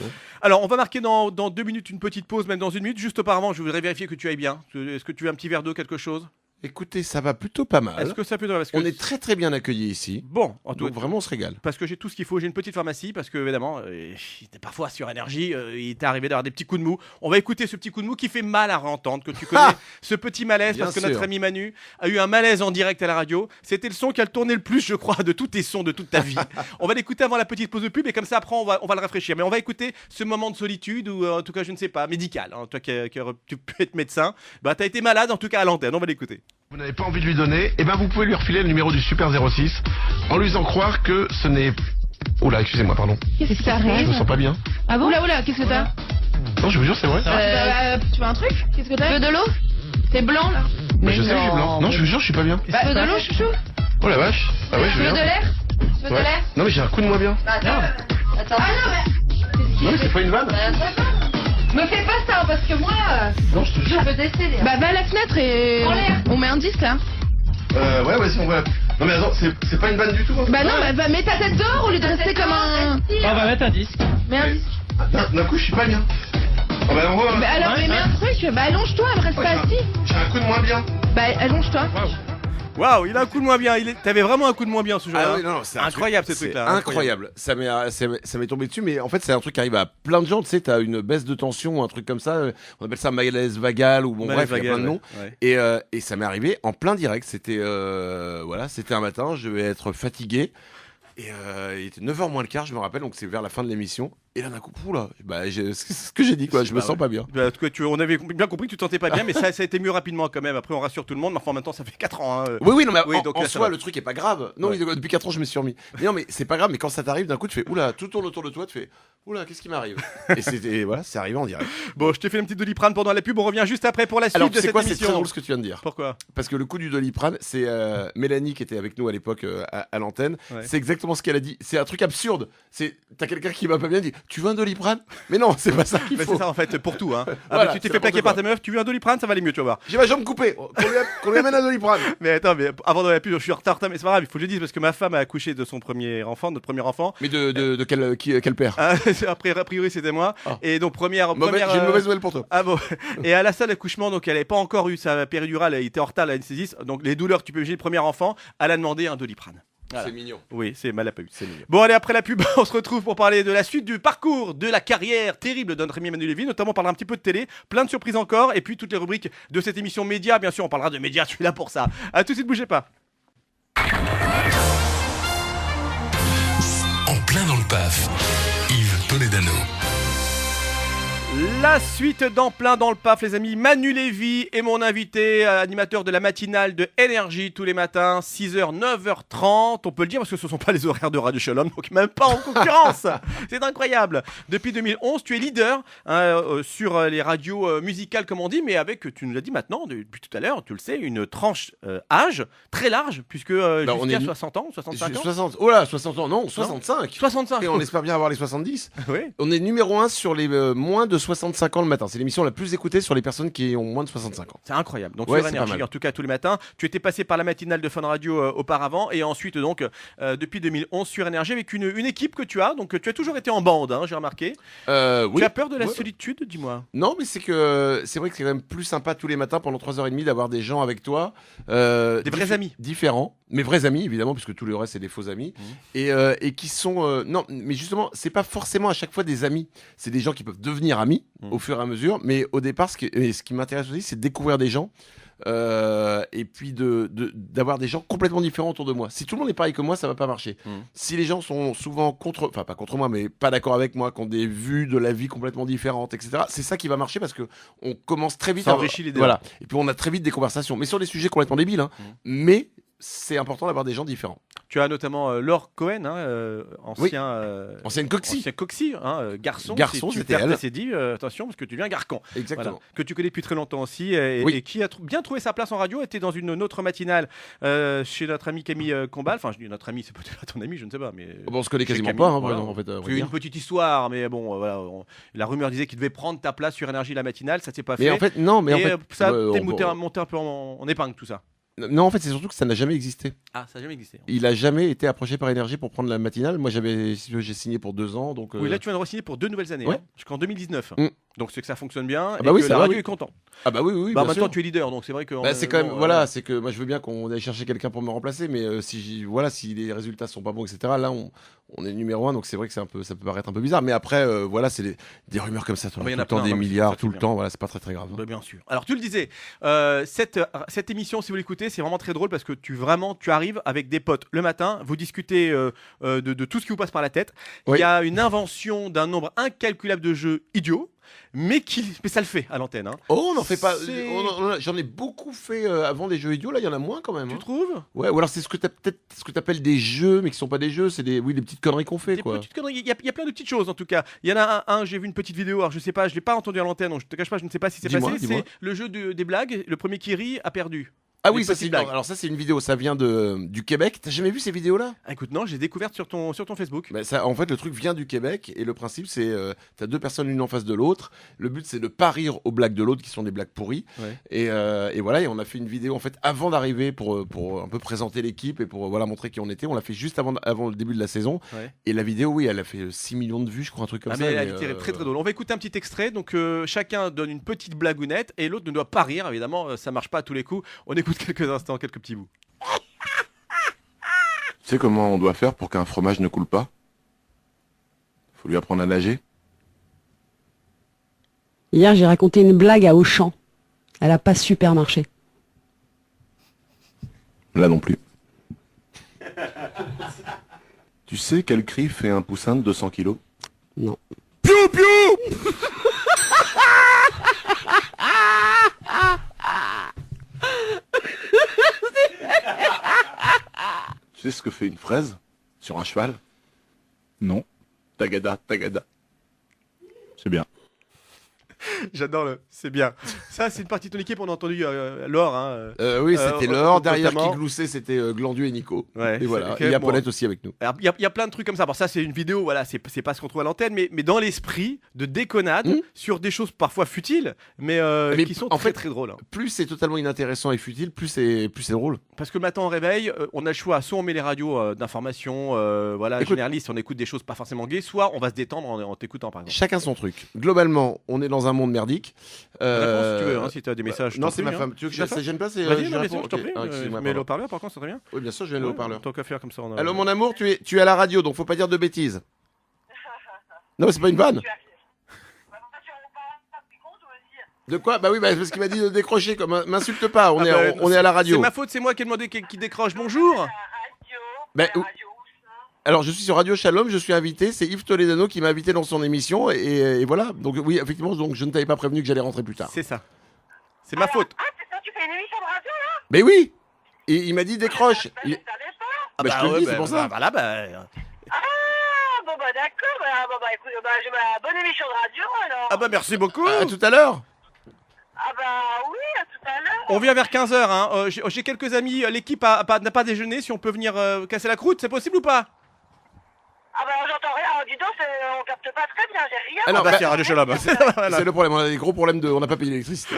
Alors, on va marquer dans 2 minutes une petite pause, même dans 1 minute. Juste auparavant, je voudrais vérifier que tu ailles bien. Est-ce que tu veux un petit verre d'eau, quelque chose? Écoutez, ça va plutôt pas mal. Est-ce que ça peut parce que... On est très très bien accueillis ici. Bon, en tout Donc vraiment, on se régale. parce que j'ai tout ce qu'il faut. J'ai une petite pharmacie parce que évidemment, parfois sur énergie, il t'est arrivé d'avoir des petits coups de mou. On va écouter ce petit coup de mou qui fait mal à entendre, que tu connais. Ce petit malaise Bien parce que sûr. notre ami Manu a eu un malaise en direct à la radio. C'était le son qui a tourné le plus, je crois, de tous tes sons de toute ta vie. On va l'écouter avant la petite pause de pub et comme ça après on va le rafraîchir. Mais on va écouter ce moment de solitude ou en tout cas je ne sais pas médical. Hein. Toi tu peux être médecin, bah t'as été malade en tout cas à l'antenne. On va l'écouter. Vous n'avez pas envie de lui donner, et ben vous pouvez lui refiler le numéro du Super 06 en lui faisant croire que ce n'est... Oula, excusez-moi, pardon. Qu'est-ce qui Je me t'arrive? sens pas bien. Ah bon? Oula, qu'est-ce que t'as? Non, je vous jure, c'est vrai. Tu veux un truc? Qu'est-ce que t'as? Tu veux de l'eau? T'es blanc là? Mais je sais que je suis blanc. Non, je vous jure, je suis pas bien. Tu veux de l'eau, chouchou? Oh la vache. Ah ouais, je Tu veux veux de bien. l'air? Tu veux de Ouais. l'air? Non, mais j'ai un coup de moins bien. Attends. Ah non, mais. Non, mais c'est pas une vanne. Me fais pas ça parce que moi, Non, je te jure. je peux décéder. Bah, va à la fenêtre et. En l'air. On met un disque là. Ouais, vas-y, on va... Non, mais attends, c'est pas une vanne du tout. Hein. Bah non, bah mets ta tête dehors au lieu de rester comme un. On va mettre un disque. Mets un disque. D'un coup, je suis pas bien. Ah bah, on va... Bah alors, mets un truc. Bah allonge-toi, reste Ouais, pas assis. j'ai un coup de moins bien. Bah allonge-toi. Waouh, il a un coup de moins bien. T'avais vraiment un coup de moins bien ce jour-là. Ah oui, non, c'est un Incroyable, truc- ce truc-là, c'est incroyable. Incroyable. Ça m'est tombé dessus, mais en fait, c'est un truc qui arrive à plein de gens. Tu sais, t'as une baisse de tension ou un truc comme ça. On appelle ça malaise vagal ou bon, Malaise bref, il y a plein de vagal, noms. ouais. Et ça m'est arrivé en plein direct. C'était c'était un matin, je devais être fatigué. Et il était 9h moins le quart, je me rappelle, donc c'est vers la fin de l'émission. Et là, d'un coup, oula, c'est ce que j'ai dit, quoi. Je me Bah sens ouais. pas bien. Bah, en tout cas, on avait bien compris que tu te sentais pas bien, mais ça a été mieux rapidement quand même. Après, on rassure tout le monde. Mais enfin, maintenant, ça fait 4 ans. Hein. Oui, non, mais Oui, en, donc en là, ça soi, va. le truc est pas grave. Non, Ouais. depuis 4 ans, je me suis remis. Mais non, mais c'est pas grave, mais quand ça t'arrive, d'un coup, tu fais oula, tout tourne autour de toi, tu fais oula, qu'est-ce qui m'arrive? Et voilà, c'est arrivé en direct. Bon, je t'ai fait une petite Doliprane pendant la pub. On revient juste après pour la suite Alors, de tu sais cette quoi, c'est émission. très drôle ce que tu viens de dire. Pourquoi? Parce que le coup du Doliprane, c'est Mélanie qui était avec nous à l'époque à l'antenne. Ouais. C'est exactement ce qu'elle a dit. C'est un truc absurde. T'as quelqu'un qui va pas bien dit tu veux un Doliprane? Mais non, c'est pas ça qu'il Bah, faut. c'est ça en fait pour tout. Hein. Ah, Voilà, bah, tu t'es c'est fait plaquer n'importe par quoi. ta meuf. Tu veux un Doliprane, ça va aller mieux, tu vas voir. J'ai ma jambe coupée. Qu'on lui amène un Doliprane. Mais attends, mais avant de la pub, je suis en retard, mais c'est pas grave. Il faut que je le dise parce que ma femme a accouché de son premier enfant, notre premier enfant. Mais de quel père? Ah, après, a priori, c'était moi. Ah. Et donc J'ai une première. mauvaise nouvelle pour toi. Ah bon. Et à la salle d'accouchement, donc elle n'avait pas encore eu sa péridurale, elle était en retard à l'anesthésiste. Donc les douleurs, tu peux imaginer, le premier enfant, elle a demandé un Doliprane. Voilà. C'est mignon. Oui, c'est mal à pas eu. C'est mignon. Bon, allez, après la pub, on se retrouve pour parler de la suite du parcours, de la carrière terrible de notre ami Manu Lévy. Notamment, on parlera un petit peu de télé, plein de surprises encore, et puis toutes les rubriques de cette émission média. Bien sûr, on parlera de médias, je suis là pour ça. À tout de suite, bougez pas. En plein dans le PAF, Yves Toledano. La suite d'en plein dans le PAF, les amis. Manu Lévy est mon invité, animateur de la matinale de Énergie tous les matins, 6h, 9h30. On peut le dire parce que ce ne sont pas les horaires de Radio Shalom, donc même pas en concurrence. C'est incroyable. Depuis 2011, tu es leader sur les radios musicales, comme on dit, mais avec, tu nous l'as dit maintenant, depuis tout à l'heure, tu le sais, une tranche âge très large, puisque jusqu'à 60 ans, 65 ans. 60, oh là, 60 ans, non, 65. 65. Et on espère bien avoir les 70. Oui. On est numéro 1 sur les moins de 65 ans le matin. C'est l'émission la plus écoutée sur les personnes qui ont moins de 65 ans. C'est incroyable. Donc Ouais, sur c'est Énergie, en tout cas tous les matins. Tu étais passé par la matinale de Fun Radio auparavant et ensuite donc depuis 2011 sur Énergie avec une équipe que tu as. Donc tu as toujours été en bande, hein, j'ai remarqué. Oui. Tu as peur de la solitude, dis-moi. Non, mais c'est vrai que c'est quand même plus sympa tous les matins pendant 3h30 d'avoir des gens avec toi. Des vrais amis. Différents. Mais vrais amis, évidemment, puisque tout le reste, c'est des faux amis. Et qui sont... non, mais justement, c'est pas forcément à chaque fois des amis. C'est des gens qui peuvent devenir amis au fur et à mesure. Mais au départ, ce qui m'intéresse aussi, c'est de découvrir des gens. Et puis d'avoir des gens complètement différents autour de moi. Si tout le monde est pareil que moi, ça va pas marcher. Si les gens sont souvent enfin pas contre moi, mais pas d'accord avec moi, qui ont des vues de la vie complètement différentes, etc., c'est ça qui va marcher parce que on commence très vite ça enrichit les deux. Voilà. Et puis on a très vite des conversations, mais sur des sujets complètement débiles, hein. Mais c'est important d'avoir des gens différents. Tu as notamment Laure Cohen, ancienne Coxy, garçon. Garçon, c'était elle. C'est dit, attention, parce que tu viens Garcon. Exactement. Voilà, que tu connais depuis très longtemps aussi, et qui a bien trouvé sa place en radio, était dans une autre matinale chez notre ami Camille Combal. Enfin, je dis notre ami, c'est peut-être ton ami, je ne sais pas. Mais on se connaît quasiment Camille, pas, hein, voilà. en fait. C'est une petite histoire, mais bon, voilà. La rumeur disait qu'il devait prendre ta place sur Énergie la matinale, ça s'est pas fait. Mais en fait, non, mais et en fait, ça a monté un peu en épingle tout ça. Non, en fait, c'est surtout que ça n'a jamais existé. Ah, ça n'a jamais existé. Il a jamais été approché par Énergie pour prendre la matinale. Moi, j'ai signé pour 2 ans, donc. Oui, là, tu viens de re-signer pour 2 nouvelles années, Ouais. jusqu'en 2019. Donc, c'est que ça fonctionne bien. Ah bah et oui, que ça la va, radio oui. est content. Ah bah oui, oui. Bah bien maintenant, sûr. tu es leader, donc c'est vrai que. C'est quand même, voilà, c'est que moi je veux bien qu'on aille chercher quelqu'un pour me remplacer, mais si les résultats sont pas bons, etc. Là, on est numéro 1, donc c'est vrai que ça peut paraître un peu bizarre. Mais après, voilà, c'est des rumeurs comme ça, tout il y en le a temps, plein, des non, milliards, ça, tout le bien. temps. Voilà, c'est pas très très grave. Bah, bien sûr. Alors tu le disais, cette émission, si vous l'écoutez, c'est vraiment très drôle parce que tu arrives avec des potes le matin, vous discutez de tout ce qui vous passe par la tête. Oui. Il y a une invention d'un nombre incalculable de jeux idiots. Mais ça le fait à l'antenne. Hein. Oh, on n'en fait pas. C'est- J'en ai beaucoup fait avant des jeux idiots. Là, il y en a moins quand même. Tu hein. trouves Ouais, ou alors c'est ce que tu appelles des jeux, mais qui sont pas des jeux. C'est des petites conneries qu'on fait, Des quoi. petites conneries. Il y a plein de petites choses en tout cas. Il y en a j'ai vu une petite vidéo. Alors je sais pas, je l'ai pas entendu à l'antenne, donc je te cache pas, je ne sais pas si c'est Dis-moi, passé. dis-moi. C'est le jeu des blagues. Le premier qui rit a perdu. Ah oui, Les ça petites c'est blagues. alors ça c'est une vidéo. Ça vient du Québec. T'as jamais vu ces vidéos-là? Ah, écoute, non, j'ai découvert sur ton Facebook. Bah, ça, en fait, le truc vient du Québec et le principe, c'est t'as 2 personnes l'une en face de l'autre. Le but, c'est de pas rire aux blagues de l'autre qui sont des blagues pourries. Ouais. Et voilà, et on a fait une vidéo en fait avant d'arriver pour un peu présenter l'équipe et pour montrer qui on était. On l'a fait juste avant le début de la saison. Ouais. Et la vidéo, oui, elle a fait 6 millions de vues, je crois, un truc comme Ah ça. mais elle était très très drôle. On va écouter un petit extrait. Donc chacun donne une petite blagounette et l'autre ne doit pas rire. Évidemment, ça marche pas à tous les coups. On écoute quelques instants, quelques petits bouts. Tu sais comment on doit faire pour qu'un fromage ne coule pas? Faut lui apprendre à nager. Hier, j'ai raconté une blague à Auchan. Elle a pas super marché. Là non plus. Tu sais quel cri fait un poussin de 200 kilos? Non. Piou piou. Tu sais ce que fait une fraise sur un cheval? Non. Tagada, tagada. C'est bien. J'adore c'est bien. Ça, c'est une partie de ton équipe. On a entendu Laure. Hein, Oui, c'était Laure. Derrière notamment. qui gloussait, c'était Glandu et Nico. Ouais, et voilà. c'est- Et il y a bon. Paulette aussi avec nous. Alors, il y a plein de trucs comme ça. Bon, ça, c'est une vidéo, voilà, c'est pas ce qu'on trouve à l'antenne, mais dans l'esprit de déconnade sur des choses parfois futiles, mais qui sont en très fait, très drôles. Hein. Plus c'est totalement inintéressant et futile, plus c'est drôle. Parce que le matin, on réveille, on a le choix. Soit on met les radios d'information, voilà, Écoute. généralistes, on écoute des choses pas forcément gaies, soit on va se détendre en t'écoutant, par exemple. Chacun son truc. Globalement, on est dans un monde merdique. Réponse, si tu veux, hein, si tu as des messages. je non, t'en c'est prie, ma hein. femme. Tu veux que C'est ta ça femme gêne pas? C'est Vas-y, je non, mais réponds, je t'en ok. prie. Ah, excusez-moi, Mais pardon. le haut-parleur, par contre, ça serait bien. Oui, bien sûr, je viens le haut-parleur. Tant qu'à faire comme ça. On a... Allô, mon amour, tu es à la radio, donc faut pas dire de bêtises. Non, mais c'est pas une vanne. De quoi? Bah oui, parce qu'il m'a dit de décrocher. Comme m'insulte pas. On est à la radio. C'est ma faute, c'est moi qui ai demandé qui décroche. Bonjour. Bah, Alors, je suis sur Radio Shalom, je suis invité. C'est Yves Toledano qui m'a invité dans son émission. Et voilà. Donc, oui, effectivement, donc, je ne t'avais pas prévenu que j'allais rentrer plus tard. C'est ça. C'est ma faute. Ah, c'est ça, tu fais une émission de radio là? Mais oui. Et il m'a dit décroche. Je savais pas. Bah, je te le dis, c'est pour ça. Voilà, Ah, bon bah d'accord. Bon bah écoute, j'ai ma bonne émission de radio alors. Ah bah merci beaucoup. À tout à l'heure. Ah bah oui, à tout à l'heure. On vient vers 15h. Hein. J'ai quelques amis. L'équipe n'a pas déjeuné. Si on peut venir casser la croûte, c'est possible ou pas? Ah bah j'entends rien. Alors, dis donc, on capte pas très bien, j'ai rien. Ah non, bah c'est Radio Shalom. Voilà. C'est le problème. On a des gros problèmes on n'a pas payé l'électricité.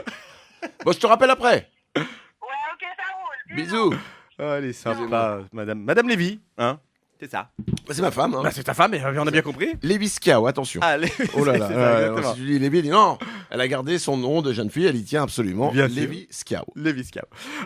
Bon, je te rappelle après. Ouais, ok, ça roule. Bisous. Allez, sympa, Madame Lévy, hein. C'est ça. Bah, c'est ma femme. Hein. Bah, c'est ta femme, on a bien compris. Lévy Schiao, attention. Ah, Oh là là. c'est ça, ouais, exactement. si tu dis Lévy, elle dit non. Elle a gardé son nom de jeune fille, elle y tient absolument. Bien sûr. Lévy Schiao. Lévy Schiao.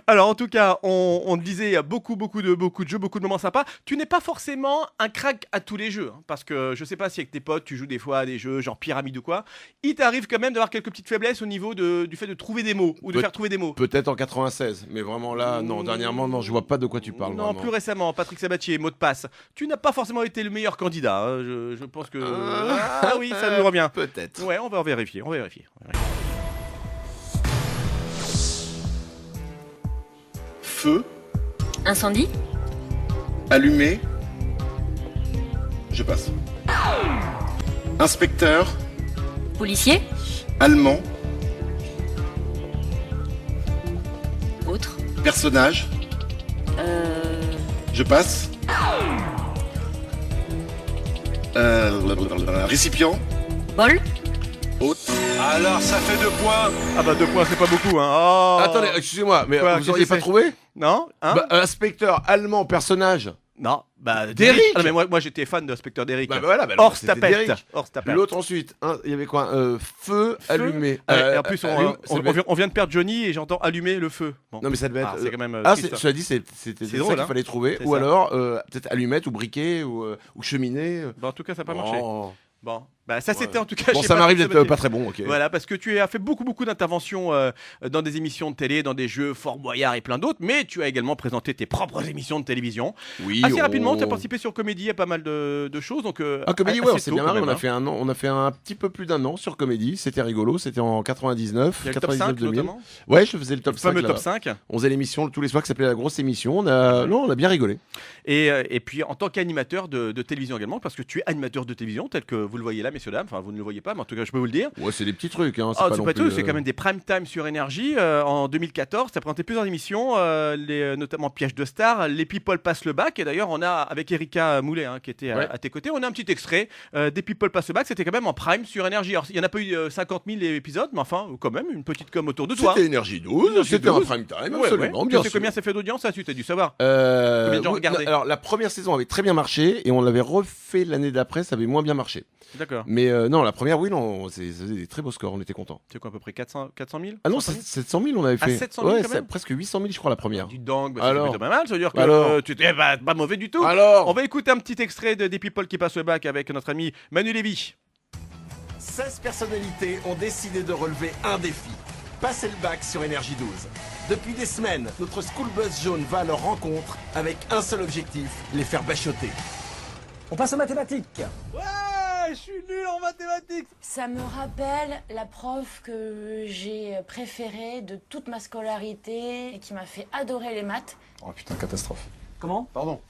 Alors en tout cas, on disait il y a beaucoup de jeux, beaucoup de moments sympas. Tu n'es pas forcément un crack à tous les jeux, hein, parce que je sais pas si avec tes potes tu joues des fois à des jeux genre pyramide ou quoi. Il t'arrive quand même d'avoir quelques petites faiblesses au niveau du fait de trouver des mots ou de faire trouver des mots. Peut-être en 96, mais vraiment là, non. Dernièrement, non, je vois pas de quoi tu parles. Non, vraiment. plus récemment, Patrick Sabatier, mot de passe. Tu n'as pas forcément été le meilleur candidat. Hein, je pense que ah oui, ça nous revient. Peut-être. Ouais, on va vérifier. Feu, Incendie. allumé. Je passe. Inspecteur, Policier. allemand, Autre. personnage. Je passe. Récipient, Bol. hôte. Alors ça fait 2 points. Ah bah 2 points, c'est pas beaucoup. Hein. Oh. Attendez, excusez-moi, mais Quoi, vous auriez qu'est-ce pas que trouvé Non, hein. Bah, inspecteur allemand, personnage. Non, bah Derrick. Ah, mais moi j'étais fan d'inspecteur Derrick. Bah, voilà, bah, alors, Hors c'était Stapet. Derrick. Hors Stapet. L'autre ensuite, hein, il y avait quoi Feu allumé. Et en plus, allume- on vient de perdre Johnny et j'entends allumer le feu. Bon. Non mais ça devait être. C'est quand même. Ah, triste. cela dit, c'était ça drôle, qu'il hein. fallait trouver. C'est Ou ça. alors, peut-être allumette ou briquet ou cheminée. Bon, en tout cas, ça n'a pas marché. Oh. Bon, bah ça c'était en tout cas. Bon, chez ça m'arrive Patrick d'être Sabatier. pas très bon, ok. Voilà, parce que tu as fait beaucoup d'interventions dans des émissions de télé, dans des jeux Fort Boyard et plein d'autres, mais tu as également présenté tes propres émissions de télévision. Oui. Assez rapidement, tu as participé sur Comédie à pas mal de choses. Donc, Ah, Comédie, ouais, assez on s'est tôt, bien quand marré. même, On a hein. fait un an, on a fait un petit peu plus d'un an sur Comédie. C'était rigolo. C'était en 99, Il y a le top 5 2000. notamment. Ouais, je faisais le top Le 5. fameux là. top 5. On faisait l'émission tous les soirs qui s'appelait La Grosse Émission. On a bien rigolé. Et puis en tant qu'animateur de télévision également, parce que tu es animateur de télévision, tel que vous le voyez là, messieurs, dames. Enfin, vous ne le voyez pas, mais en tout cas, je peux vous le dire. Ouais, c'est des petits trucs. Hein, Ah, pas c'est non pas plus, tout, c'est quand même des prime time sur Énergie. En 2014, tu as présenté plusieurs émissions, notamment Piège de Star, Les People passent le bac. Et d'ailleurs, on a, avec Erika Moulet, hein, qui était Ouais. à tes côtés, on a un petit extrait des People passent le bac. C'était quand même en prime sur Énergie. Alors, il n'y en a pas eu 50 000 épisodes, mais enfin, quand même, une petite com autour de toi. C'était Énergie 12, Énergie c'était un 12. prime time, Ouais, absolument, ouais. bien Tu sais sûr. combien ça fait d'audience, ça, tu t'as dû savoir. Combien de gens Oui, regardaient alors la première saison avait très bien marché et on l'avait refait l'année d'après, ça avait moins bien marché. D'accord. Mais non, la première, oui, non, ça faisait des très beaux scores, on était contents. C'est quoi, à peu près 400 000 Ah non, 500 000 700 000 on avait Ah, fait. 700 000 ouais, quand même c'est presque 800 000 je crois la première. Du dingue, bah, Alors. c'est plutôt pas mal, ça veut dire que Alors. tu t'es pas mauvais du tout. Alors On va écouter un petit extrait des People qui passent le bac avec notre ami Manu Lévy. 16 personnalités ont décidé de relever un défi. Passer le bac sur Énergie 12. Depuis des semaines, notre School Bus Jaune va à leur rencontre avec un seul objectif, les faire bachoter. On passe aux mathématiques. Ouais, je suis nul en mathématiques. Ça me rappelle la prof que j'ai préférée de toute ma scolarité et qui m'a fait adorer les maths. Oh putain, catastrophe. Comment? Pardon.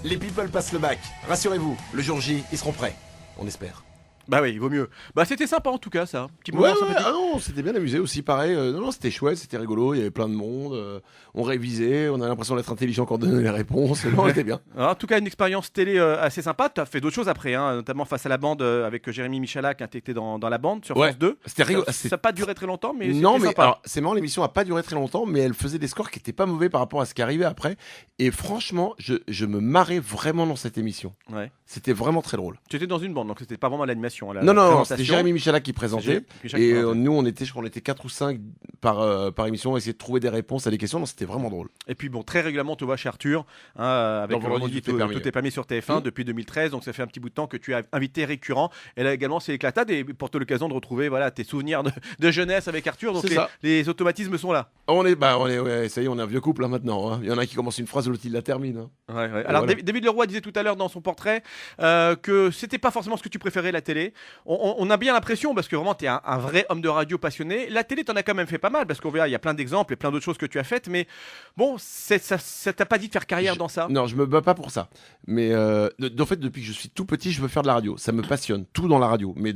Les people passent le bac. Rassurez-vous, le jour J, ils seront prêts. On espère. Bah oui, il vaut mieux. Bah c'était sympa en tout cas ça. Petit Ouais, moment ouais, sympathique. ah non, on s'était bien amusé aussi, pareil. Non, c'était chouette, c'était rigolo, il y avait plein de monde. On révisait, on a l'impression d'être intelligent quand on donnait les réponses. Non, c'était bien. Alors, en tout cas, une expérience télé assez sympa. Tu as fait d'autres choses après, hein, notamment face à la bande avec Jérémy Michalak, hein, tu étais dans la bande sur Ouais, France 2. c'était rigolo. Ça n'a pas duré très longtemps, mais Non, c'était mais sympa. alors, c'est marrant, l'émission a pas duré très longtemps, mais elle faisait des scores qui étaient pas mauvais par rapport à ce qui arrivait après. Et franchement, je me marrais vraiment dans cette émission. Ouais. C'était vraiment très drôle. Tu étais dans une bande, donc c'était pas vraiment l'animation. présentation. Non, la c'était présentation. Jérémy Michalak qui présentait. Jérémy Michalak qui Et présentait. nous, je crois qu'on était 4 ou 5 par émission, à essayer de trouver des réponses à des questions. Donc c'était vraiment drôle. Et puis très régulièrement, tu vois chez Arthur, avec Dans Vendredi, tout est permis sur TF1 depuis 2013. Donc ça fait un petit bout de temps que tu as invité récurrent. Et là également, c'est éclatade et pour toi l'occasion de retrouver tes souvenirs de jeunesse avec Arthur. Donc C'est ça. les automatismes sont là. Ça y est, on est un vieux couple là maintenant. Hein. Il y en a un qui commence une phrase, l'autre il la termine. Hein. Ouais. Alors voilà. David Leroy disait tout à l'heure dans son portrait que c'était pas forcément ce que tu préférais la télé. On a bien l'impression, parce que vraiment tu es un vrai homme de radio passionné. La télé t'en as quand même fait pas mal, parce qu'on verra, il y a plein d'exemples et plein d'autres choses que tu as faites, mais bon, ça t'a pas dit de faire carrière dans ça? Non, je me bats pas pour ça. Mais en fait, depuis que je suis tout petit, je veux faire de la radio. Ça me passionne, tout dans la radio. Mais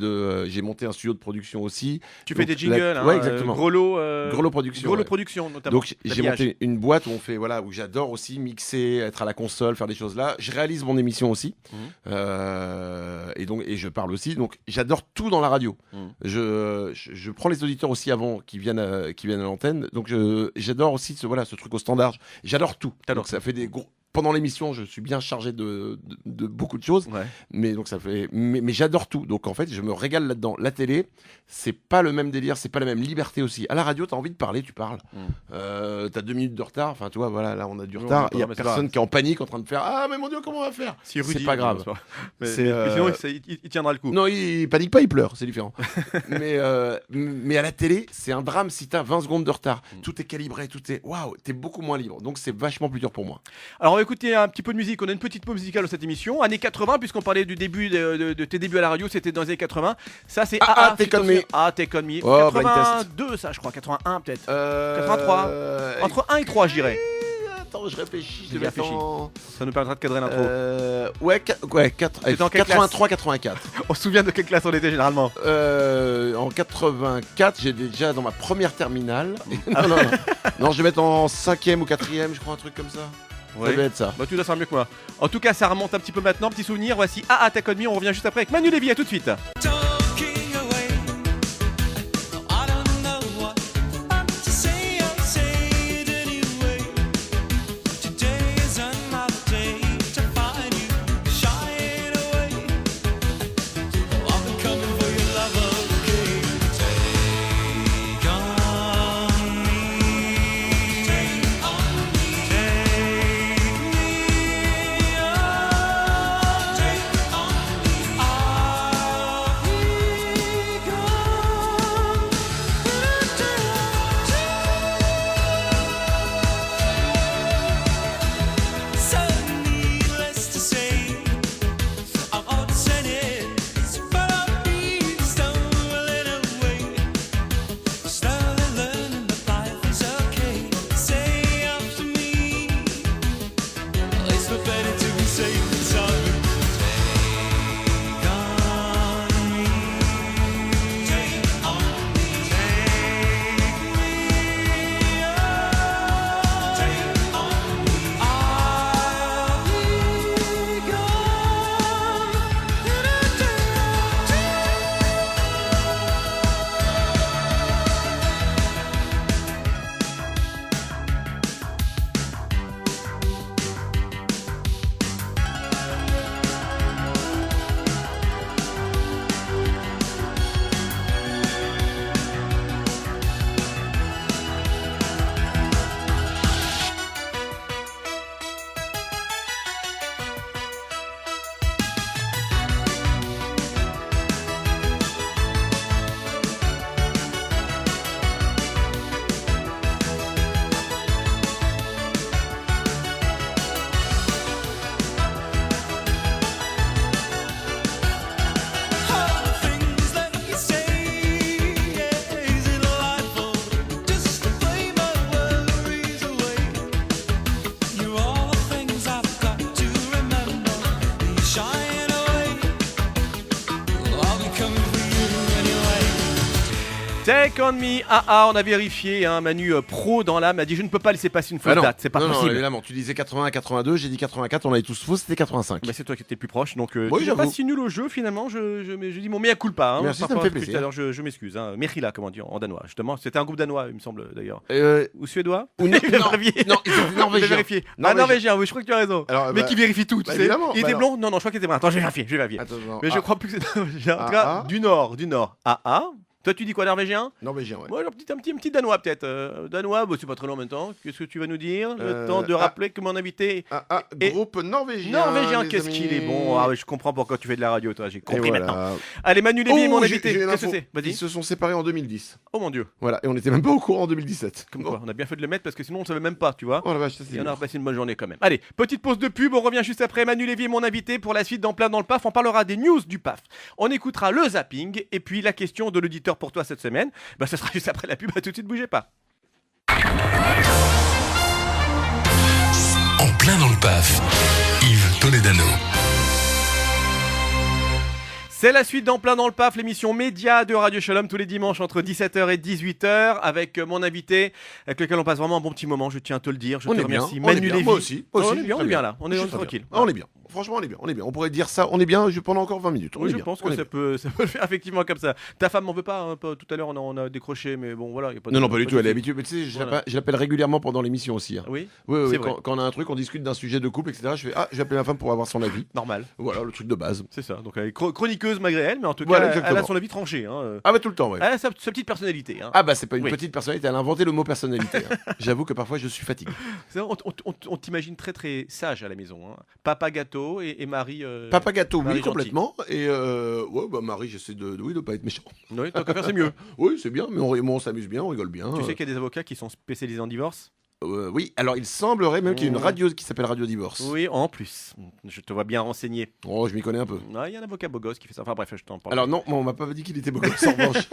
j'ai monté un studio de production aussi. Tu fais des jingles, ouais, exactement. Grelot Production. Grelot Ouais. Production notamment. Donc j'ai monté une boîte où où j'adore aussi mixer, être à la console, faire des choses là. Je réalise mon émission aussi. Et je parle aussi. Donc j'adore tout dans la radio. Je prends les auditeurs aussi avant qui viennent à l'antenne. Donc j'adore aussi ce truc au standard. J'adore tout. Donc ça fait des gros. Pendant l'émission, je suis bien chargé de beaucoup de choses, mais j'adore tout. Donc en fait, je me régale là-dedans. La télé, c'est pas le même délire, c'est pas la même liberté aussi. À la radio, t'as envie de parler, tu parles. T'as 2 minutes de retard. Enfin, tu vois, voilà, là on a du retard. Il y a personne qui est en panique en train de faire ah mais mon Dieu, comment on va faire? C'est pas grave. Mais sinon, il tiendra le coup. Non, il panique pas, il pleure, c'est différent. mais à la télé, c'est un drame si t'as 20 secondes de retard. Tout est calibré, t'es beaucoup moins libre. Donc c'est vachement plus dur pour moi. Alors on va écouter un petit peu de musique. On a une petite pause musicale dans cette émission. Années 80, puisqu'on parlait du début de tes débuts à la radio, c'était dans les années 80. Ça c'est Take On Me. Take On Me. Oh, 82 ça je crois, 81 peut-être. 83. Entre 1 et 3 je dirais. Attends, je réfléchis. Ça nous permettra de cadrer l'intro. 83-84. On se souvient de quelle classe on était généralement? En 84, j'ai déjà dans ma première terminale. Non, je vais mettre en 5e ou 4e, je crois, un truc comme ça. Ça va être ça. Tu dois savoir mieux que moi. En tout cas, ça remonte un petit peu maintenant. Petit souvenir, voici Take On Me. On revient juste après avec Manu Lévy. À tout de suite. Take on me, on a vérifié, hein, Manu pro dans l'âme a dit je ne peux pas laisser passer une fausse date, c'est pas possible. Non, évidemment, tu disais 81, 82, j'ai dit 84, on avait tous faux, c'était 85. Mais c'est toi qui étais le plus proche, donc oui, tu n'es pas si nul au jeu finalement, je dis mon mea culpa. Hein, merci, ça me fait plaisir. Alors je m'excuse, hein. Merila, comment dire en danois, justement, c'était un groupe danois, il me semble d'ailleurs. Ou suédois ou non, ils étaient norvégiens. Norvégien, oui, je crois que tu as raison. Alors, mais qui vérifie tout, tu sais. Il était blond. Non, je crois qu'il était brun. Attends, je vais vérifier. Mais je crois plus que c'est norvégien. En tout cas, du nord. Toi, tu dis quoi, norvégien? Norvégien, ouais. Moi, un petit danois, peut-être. Danois, c'est pas très long en même temps. Qu'est-ce que tu vas nous dire? Le temps de rappeler que mon invité. Groupe norvégien. Norvégien, qu'est-ce qu'il est bon. Ah, je comprends pourquoi tu fais de la radio, toi. J'ai compris maintenant. Allez, Manu Lévy, mon invité. Qu'est-ce que c'est? Vas-y. Ils se sont séparés en 2010. Oh mon Dieu. Voilà, et on n'était même pas au courant en 2017. Comme quoi, on a bien fait de le mettre parce que sinon, on ne savait même pas, tu vois. Oh la vache, ça c'est. Et on a passé une bonne journée quand même. Allez, petite pause de pub. On revient juste après. Manu Lévy, mon invité, pour la suite d'En plein dans le PAF. On parlera des news du PAF. On écoutera le zapping et puis la question de l'auditeur pour toi cette semaine. Bah, ça sera juste après la pub, tout de suite, bougez pas. En plein dans le PAF, Yves Toledano. C'est la suite d'En plein dans le PAF, l'émission média de Radio Shalom tous les dimanches entre 17h et 18h avec mon invité avec lequel on passe vraiment un bon petit moment, je tiens à te le dire. Je te remercie. Manu Lévy. Moi aussi. On est bien là, on est tranquille. On est bien. Franchement, on est bien. On pourrait dire ça, on est bien pendant encore 20 minutes. Oui, je pense que ça peut le faire effectivement comme ça. Ta femme m'en veut pas, hein, tout à l'heure on a décroché, mais bon voilà. Y a pas non, pas du tout, elle est habituée. Mais tu sais, je l'appelle régulièrement pendant l'émission aussi. Hein. Oui. Quand on a un truc, on discute d'un sujet de couple, etc. Je fais je vais appeler ma femme pour avoir son avis. Normal. Voilà, le truc de base. C'est ça. Donc elle est chroniqueuse malgré elle, mais en tout cas, elle a son avis tranché. Hein. Ah bah tout le temps, ouais. Elle a sa petite personnalité. Hein. Ah bah c'est pas une petite personnalité, elle a inventé le mot personnalité. J'avoue que parfois je suis fatigué. On t'imagine très très sage à la maison. Hein. Papa gâteau et Marie. Papa gâteau, oui, complètement. Et Marie, j'essaie de pas être méchant. Oui, tant qu'à faire, c'est mieux. Oui, c'est bien, mais on s'amuse bien, on rigole bien. Tu sais qu'il y a des avocats qui sont spécialisés en divorce? Oui, alors il semblerait même qu'il y ait une radio qui s'appelle Radio Divorce. Oui, en plus. Je te vois bien renseigné. Oh, je m'y connais un peu. Il y a un avocat beau gosse qui fait ça. Enfin bref, je t'en parle. Alors non, on m'a pas dit qu'il était beau gosse en revanche.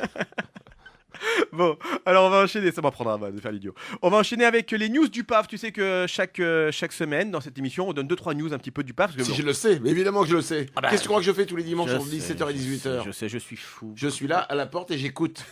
Bon, alors on va enchaîner, ça m'apprendra de faire l'idiot. On va enchaîner avec les news du PAF. Tu sais que chaque semaine dans cette émission, on donne 2-3 news un petit peu du PAF. Parce que je le sais, mais évidemment que je le sais. Qu'est-ce que tu crois que je fais tous les dimanches entre 17h et 18h? Je sais, je suis fou. Je suis là à la porte et j'écoute.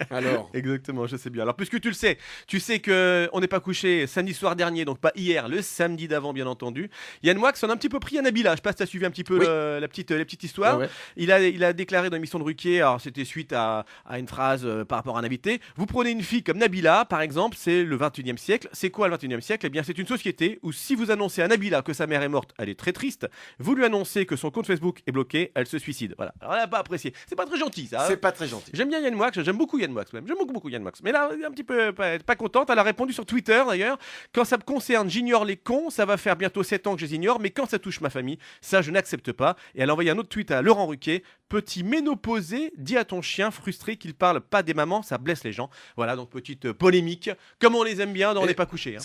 Alors. Exactement, je sais bien. Alors puisque tu sais que on n'est pas couché samedi soir dernier, donc pas hier, le samedi d'avant bien entendu. Yann Moix on a un petit peu pris un Nabila. Je sais pas si tu as suivi un petit peu la petite histoire. Ouais. Il a déclaré dans l'émission de Ruquier, alors c'était suite à une phrase par rapport à un invité. Vous prenez une fille comme Nabila, par exemple, c'est le 21e siècle. C'est quoi le 21e siècle? Eh bien, c'est une société où si vous annoncez à Nabila que sa mère est morte, elle est très triste. Vous lui annoncez que son compte Facebook est bloqué, elle se suicide. Voilà. Alors, elle n'a pas apprécié. C'est pas très gentil, ça. C'est pas très gentil. J'aime bien Yann Moix, j'aime beaucoup Yann Moix même. J'aime beaucoup Yann Moix. Mais là, elle est un petit peu pas contente. Elle a répondu sur Twitter d'ailleurs. Quand ça me concerne, j'ignore les cons. Ça va faire bientôt 7 ans que je les ignore. Mais quand ça touche ma famille, ça, je n'accepte pas. Et elle a envoyé un autre tweet à Laurent Ruquier. Petit ménopausé, dis à ton chien frustré qu'il parle pas des mamans, ça blesse les gens. Voilà, donc petite polémique, comme on les aime bien dans On n'est pas couché. Hein.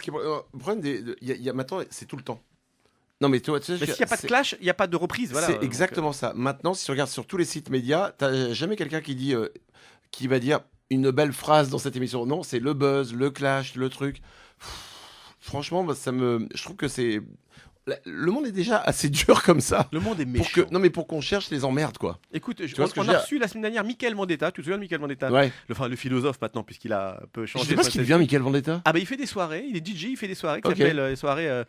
Le problème, maintenant, c'est tout le temps. Non, mais tu vois, s'il n'y a pas de clash, il n'y a pas de reprise. Voilà, c'est exactement ça. Maintenant, si tu regardes sur tous les sites médias, t'as jamais quelqu'un qui va dire une belle phrase dans cette émission. Non, c'est le buzz, le clash, le truc. Franchement, je trouve que c'est... Le monde est déjà assez dur comme ça. Le monde est méchant. Pour qu'on cherche les emmerdes, quoi. Écoute, on a reçu la semaine dernière Michael Vendetta. Tu te souviens de Michael Vendetta? Ouais. Le philosophe maintenant, puisqu'il a un peu changé. Je sais pas ce qu'il devient, Michael Vendetta. Ah bah il fait des soirées, il est DJ, il fait des soirées qui s'appellent les soirées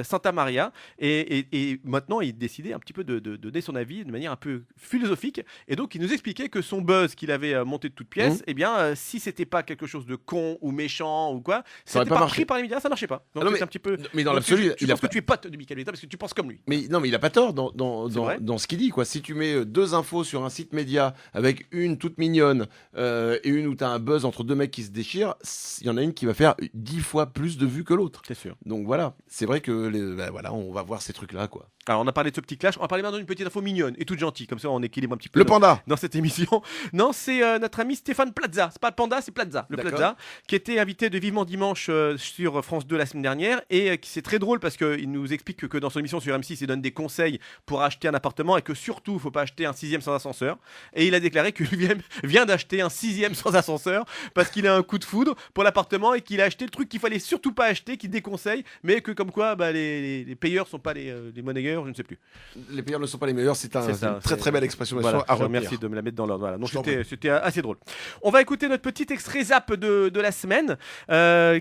Santa Maria. Et maintenant, il décidait un petit peu de donner son avis de manière un peu philosophique. Et donc, il nous expliquait que son buzz qu'il avait monté de toutes pièces, eh bien, si c'était pas quelque chose de con ou méchant ou quoi, c'était pas pris par les médias, ça marchait pas. Donc c'est un petit peu. Mais dans l'absolu, tu penses que tu es pote de Michael Vendetta parce que tu penses comme lui. Mais non, mais il a pas tort dans ce qu'il dit, quoi. Si tu mets 2 infos sur un site média avec une toute mignonne et une où tu as un buzz entre 2 mecs qui se déchirent, il y en a une qui va faire 10 fois plus de vues que l'autre. C'est sûr. Donc voilà, c'est vrai que on va voir ces trucs-là, quoi. Alors on a parlé de ce petit clash, on va parler maintenant d'une petite info mignonne et toute gentille, comme ça on équilibre un petit peu le panda dans cette émission. Non, c'est notre ami Stéphane Plaza, c'est pas le panda, c'est Plaza, le Plaza, qui était invité de Vivement Dimanche sur France 2 la semaine dernière et qui c'est très drôle parce qu'il nous explique que dans son émission sur M6, il donne des conseils pour acheter un appartement et que surtout il faut pas acheter un 6e sans ascenseur. Et il a déclaré qu'il vient d'acheter un 6e sans ascenseur parce qu'il a un coup de foudre pour l'appartement et qu'il a acheté le truc qu'il fallait surtout pas acheter, qu'il déconseille, mais que comme quoi les payeurs sont pas les monnayeurs meilleurs, je ne sais plus. Les payeurs ne sont pas les meilleurs, c'est C'est ça, une très très belle expression. Voilà, à je retenir. remercie de me la mettre dans l'ordre. Voilà. Donc Je t'en c'était assez drôle. On va écouter notre petit extrait zap de la semaine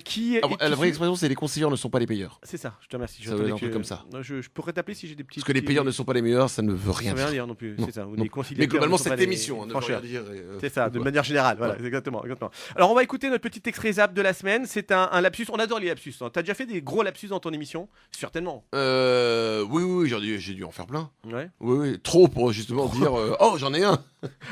qui La vraie expression, c'est les conseillers ne sont pas les payeurs. C'est ça, je te remercie. Ça veut dire un truc comme ça. Je pourrais t'appeler si j'ai des petits. Parce que les payeurs ne sont pas les meilleurs, ça ne veut rien Ça veut rien dire. dire non plus, Non, c'est ça. Ou non. les conciliateurs Mais globalement, ne sont pas cette les émission, ne veut francheurs. rien dire. C'est ça, de voilà. manière générale. Voilà, exactement. Alors, on va écouter notre petit extrait zap de la semaine. C'est un lapsus. On adore les lapsus. Hein. T'as déjà fait des gros lapsus dans ton émission? Certainement. Oui, j'ai dû en faire plein. Ouais. Oui, trop pour justement dire oh, j'en ai un.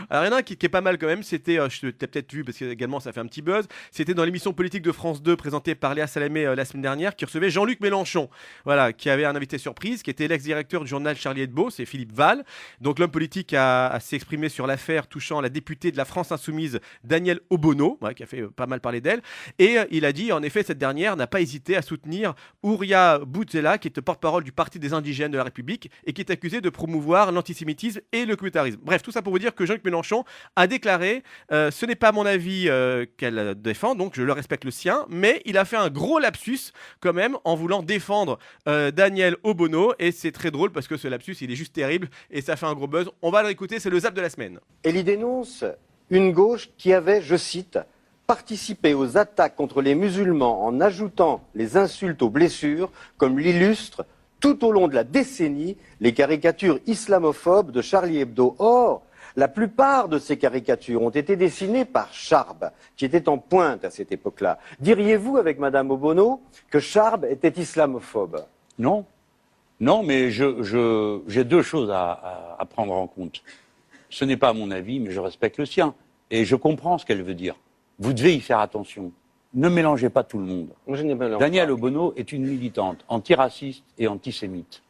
Alors, il y en a un qui est pas mal quand même. C'était, tu t'as peut-être vu parce que également ça fait un petit buzz. C'était dans l'émission politique de France 2 présentée par Léa Salamé la semaine dernière, qui recevait Jean-Luc Mélenchon. Voilà, qui avait un invité surprise, qui était l'ex-directeur du journal Charlie Hebdo, c'est Philippe Val. Donc, l'homme politique a s'exprimé sur l'affaire touchant la députée de la France Insoumise, Danielle Obono, qui a fait pas mal parler d'elle. Et il a dit, en effet, cette dernière n'a pas hésité à soutenir Ouria Boutella, qui est porte-parole du Parti des indigènes de la République et qui est accusé de promouvoir l'antisémitisme et le communautarisme. Bref, tout ça pour vous dire que Jean-Luc Mélenchon a déclaré ce n'est pas mon avis qu'elle défend, donc je le respecte le sien, mais il a fait un gros lapsus quand même en voulant défendre Danielle Obono, et c'est très drôle parce que ce lapsus il est juste terrible et ça fait un gros buzz. On va le réécouter, c'est le zap de la semaine. Et il dénonce une gauche qui avait, je cite, participé aux attaques contre les musulmans en ajoutant les insultes aux blessures, comme l'illustrent tout au long de la décennie les caricatures islamophobes de Charlie Hebdo. Or, la plupart de ces caricatures ont été dessinées par Charb, qui était en pointe à cette époque-là. Diriez-vous, avec Madame Obono, que Charb était islamophobe? Non. Non, mais j'ai deux choses à prendre en compte. Ce n'est pas mon avis, mais je respecte le sien. Et je comprends ce qu'elle veut dire. Vous devez y faire attention. Ne mélangez pas tout le monde. Danielle Obono est une militante antiraciste et antisémite.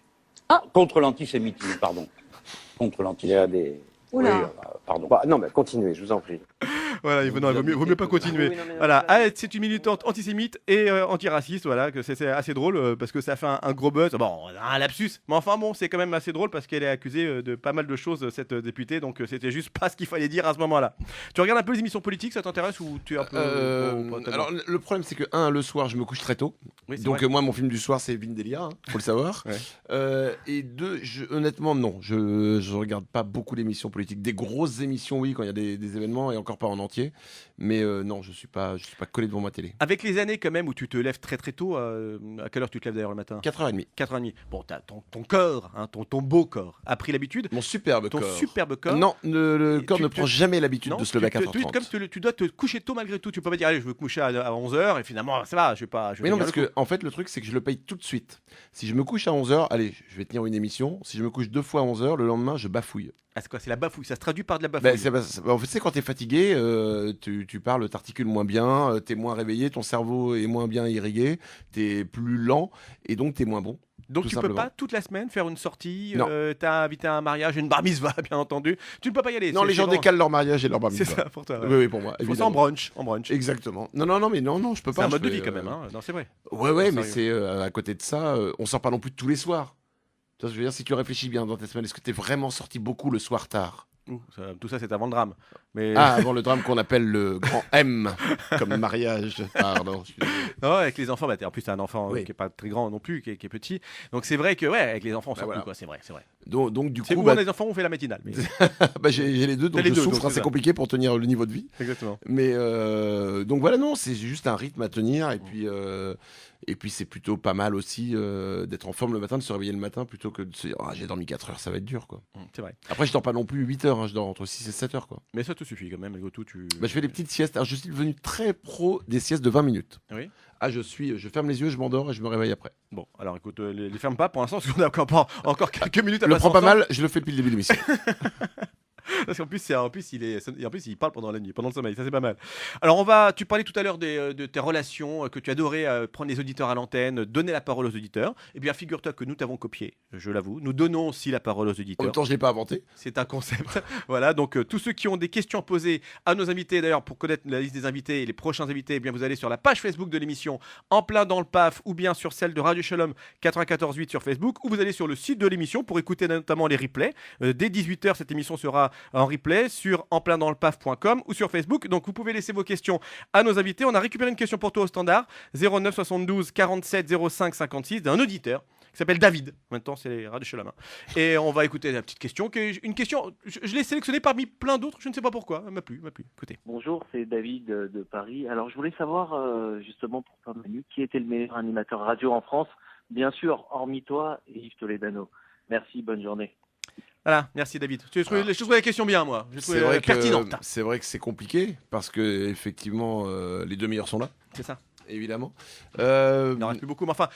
Contre l'antisémitisme, pardon. Contre l'antisémitisme. Oula. Oui, pardon. Non, mais continuez, je vous en prie. Voilà, vaut mieux pas continuer. Voilà, c'est une militante antisémite et antiraciste, voilà, que c'est assez drôle parce que ça fait un gros buzz. Bon, un lapsus, mais enfin bon, c'est quand même assez drôle parce qu'elle est accusée de pas mal de choses, cette députée, donc c'était juste pas ce qu'il fallait dire à ce moment-là. Tu regardes un peu les émissions politiques, ça t'intéresse ou tu es un peu... Alors, le problème, c'est que, le soir, je me couche très tôt. Oui, donc, vrai. moi, mon film du soir, c'est Vindelia, faut le savoir. Ouais. Et deux, honnêtement, non. Je regarde pas beaucoup d'émissions politiques. Des grosses émissions, oui, quand il y a des événements, et encore pas en entier. Mais non, je suis pas collé devant ma télé. Avec les années, quand même, où tu te lèves très très tôt, à quelle heure tu te lèves d'ailleurs le matin? 4h30. 4h30. Bon, t'as ton corps, hein, ton beau corps, a pris l'habitude. Mon superbe corps. Ton superbe corps. Non, le corps ne prend jamais l'habitude de se lever à 4h30. Comme tu dois te coucher tôt malgré tout. Tu peux pas dire, allez, je veux me coucher à 11h et finalement, ça va, je vais pas. Mais non, parce que, en fait, le truc, c'est que je le paye tout de suite. Si je me couche à 11h, allez, je vais tenir une émission. Si je me couche 2 fois à 11h, le lendemain, je bafouille. Ah, c'est quoi? C'est la bafouille. Ça se traduit par de la bafouille. En fait, c'est quand t'es fatigué, tu parles, t'articules moins bien, t'es moins réveillé, ton cerveau est moins bien irrigué, t'es plus lent et donc t'es moins bon. Donc tu peux pas toute la semaine faire une sortie, t'as invité à un mariage, une bar mitzvah bien entendu. Tu ne peux pas y aller. Non, les gens décalent leur mariage et leur bar mitzvah. C'est ça pour toi. Oui, pour moi. Faut ça en brunch. Exactement. Non, mais non, je peux pas. C'est un mode de vie quand même. Hein. Non, c'est vrai. Ouais, mais c'est à côté de ça, on sort pas non plus tous les soirs. Tu vois ce que je veux dire, si tu réfléchis bien dans tes semaines, est-ce que t'es vraiment sorti beaucoup le soir tard? Tout ça, c'est avant le drame. Mais... avant le drame qu'on appelle le grand M, comme mariage. Pardon. Non, avec les enfants, en plus, t'as un enfant qui est pas très grand non plus, qui est petit. Donc c'est vrai que, avec les enfants, on sort plus, quoi. C'est vrai. Donc du coup, les enfants ont fait la matinale. Mais... j'ai les deux, donc je souffre. C'est compliqué pour tenir le niveau de vie. Exactement. Mais donc voilà, non, c'est juste un rythme à tenir. Et puis c'est plutôt pas mal aussi d'être en forme le matin, de se réveiller le matin plutôt que de se dire j'ai dormi 4 heures, ça va être dur quoi. C'est vrai. Après je dors pas non plus 8 heures, je dors entre 6 et 7 heures quoi. Mais ça te suffit quand même, tout je fais des petites siestes. Alors je suis devenu très pro des siestes de 20 minutes. Oui. Je ferme les yeux, je m'endors et je me réveille après. Bon, alors écoute, les ferme pas pour l'instant parce qu'on a encore quelques minutes à le passer. prends pas mal, je le fais depuis le début de l'émission. Parce qu'en plus, il parle pendant la nuit, pendant le sommeil, ça c'est pas mal. Alors tu parlais tout à l'heure de tes relations, que tu adorais prendre les auditeurs à l'antenne, donner la parole aux auditeurs. Eh bien, figure-toi que nous t'avons copié, je l'avoue. Nous donnons aussi la parole aux auditeurs. En même temps, je l'ai pas inventé. C'est un concept. Voilà, donc tous ceux qui ont des questions à poser à nos invités, d'ailleurs, pour connaître la liste des invités et les prochains invités, eh bien, vous allez sur la page Facebook de l'émission En plein dans le PAF ou bien sur celle de Radio Shalom 94.8 sur Facebook, ou vous allez sur le site de l'émission pour écouter notamment les replays. Dès 18h, cette émission sera en replay sur enpleindantlepaf.com ou sur Facebook. Donc vous pouvez laisser vos questions à nos invités. On a récupéré une question pour toi au standard 09 72 47 05 56 d'un auditeur qui s'appelle David. Maintenant, c'est les Radio Shalom. Et on va écouter la petite question. Une question, je l'ai sélectionnée parmi plein d'autres. Je ne sais pas pourquoi. Elle m'a plu. Écoutez. Bonjour, c'est David de Paris. Alors, je voulais savoir, justement, pour toi, Manu, qui était le meilleur animateur radio en France? Bien sûr, hormis toi et Yves Toledano. Merci, bonne journée. Voilà, merci David. Je trouvais la question bien, moi. Je trouvais pertinente. C'est vrai que c'est compliqué parce que effectivement, les deux meilleurs sont là. C'est ça. Évidemment. Il n'en reste plus beaucoup, mais enfin,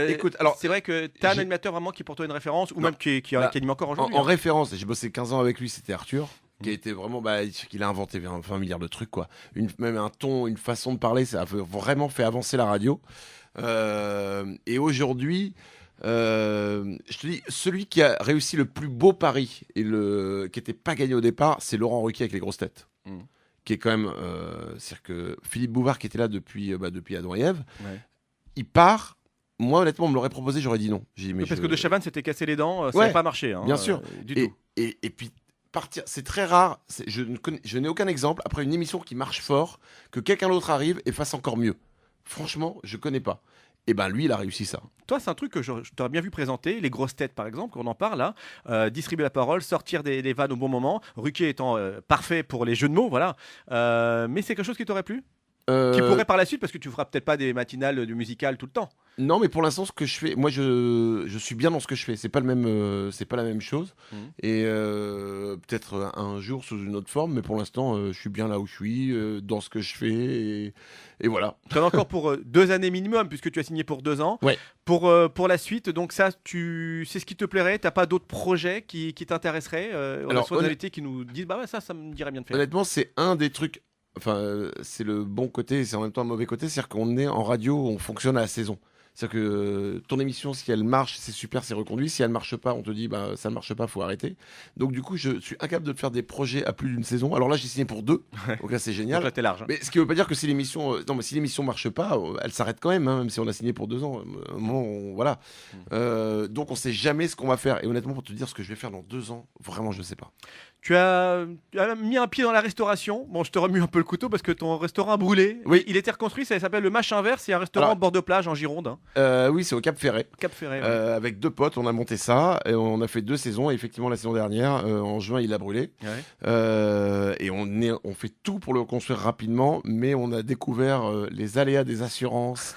écoute, alors c'est vrai que tu as un animateur vraiment qui est pour toi une référence, ou même qui anime encore aujourd'hui. En référence, j'ai bossé 15 ans avec lui, c'était Arthur, qui a été vraiment, qu'il a inventé 20 milliards de trucs, quoi. Même un ton, une façon de parler, ça a vraiment fait avancer la radio. Et aujourd'hui, je te dis, celui qui a réussi le plus beau pari et qui n'était pas gagné au départ, c'est Laurent Ruquier avec les grosses têtes. Qui est quand même, c'est-à-dire que Philippe Bouvard qui était là depuis Adam et Ève, il part. Moi, honnêtement, on me l'aurait proposé, j'aurais dit non. Parce que De Chavannes s'était cassé les dents, ça n'avait pas marché. Bien sûr. Du tout. Et puis partir, c'est très rare. Je n'ai aucun exemple après une émission qui marche fort que quelqu'un d'autre arrive et fasse encore mieux. Franchement, je connais pas. Et ben lui, il a réussi ça. Toi, c'est un truc que je t'aurais bien vu présenter, les grosses têtes par exemple, qu'on en parle là, distribuer la parole, sortir des vannes au bon moment, Ruquier étant parfait pour les jeux de mots, voilà. Mais c'est quelque chose qui t'aurait plu ? Qui pourrait par la suite, parce que tu feras peut-être pas des matinales du musical tout le temps. Non, mais pour l'instant, ce que je fais, moi, je suis bien dans ce que je fais. C'est pas la même chose. Et peut-être un jour sous une autre forme, mais pour l'instant, je suis bien là où je suis, dans ce que je fais, et voilà. Tu en as encore pour 2 années minimum, puisque tu as signé pour 2 ans. Ouais. Pour la suite, donc ça, c'est ce qui te plairait. T'as pas d'autres projets qui t'intéresseraient Alors, soit d'invités qui nous disent, bah ouais, ça me dirait bien de faire. Honnêtement, c'est un des trucs. Enfin, c'est le bon côté et c'est en même temps un mauvais côté, c'est-à-dire qu'on est en radio, on fonctionne à la saison. C'est-à-dire que ton émission, si elle marche, c'est super, c'est reconduit. Si elle marche pas, on te dit, ça ne marche pas, faut arrêter. Donc du coup, je suis incapable de faire des projets à plus d'une saison. Alors là, j'ai signé pour 2, donc là, c'est génial. Donc là, t'es large. Mais ce qui veut pas dire que si l'émission, si l'émission marche pas, elle s'arrête quand même, même si on a signé pour 2 ans. À un moment, voilà. Donc on sait jamais ce qu'on va faire. Et honnêtement, pour te dire ce que je vais faire dans 2 ans, vraiment, je sais pas. Tu as mis un pied dans la restauration. Bon, je te remue un peu le couteau parce que ton restaurant a brûlé. Oui. Il était reconstruit, ça s'appelle le Machin Vert. C'est un restaurant bord de plage en Gironde. Oui, c'est au Cap Ferret. Cap Ferret. Avec 2 potes, on a monté ça. Et on a fait 2 saisons. Et effectivement, la saison dernière, en juin, il a brûlé. Ouais. Et on fait tout pour le reconstruire rapidement. Mais on a découvert les aléas des assurances.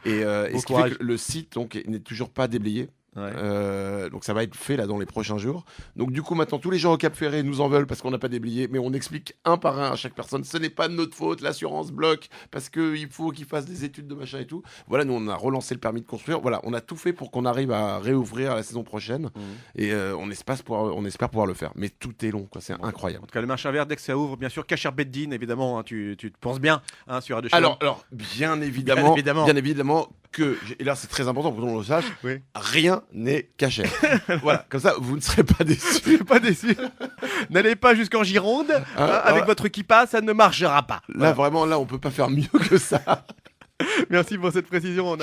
Et ce qui fait que le site n'est toujours pas déblayé. Ouais. Donc ça va être fait là dans les prochains jours. Donc du coup maintenant tous les gens au Cap Ferret nous en veulent parce qu'on n'a pas déblayé, mais on explique un par un à chaque personne, ce n'est pas de notre faute, l'assurance bloque parce qu'il faut qu'ils fassent des études de machin et tout. Voilà, nous on a relancé le permis de construire, voilà, on a tout fait pour qu'on arrive à réouvrir la saison prochaine. Et on espère pouvoir le faire, mais tout est long quoi, c'est incroyable. En tout cas le Machin Vert, dès que ça ouvre, bien sûr, Kacher Beddin évidemment, hein, tu te penses bien sur Radio Shalom. Alors bien évidemment que, et là c'est très important pour que l'on le sache, rien n'est caché. Voilà, comme ça vous ne serez pas déçus. Pas déçus. N'allez pas jusqu'en Gironde avec votre kippa, ça ne marchera pas. Là vraiment, là on peut pas faire mieux que ça. Merci pour cette précision.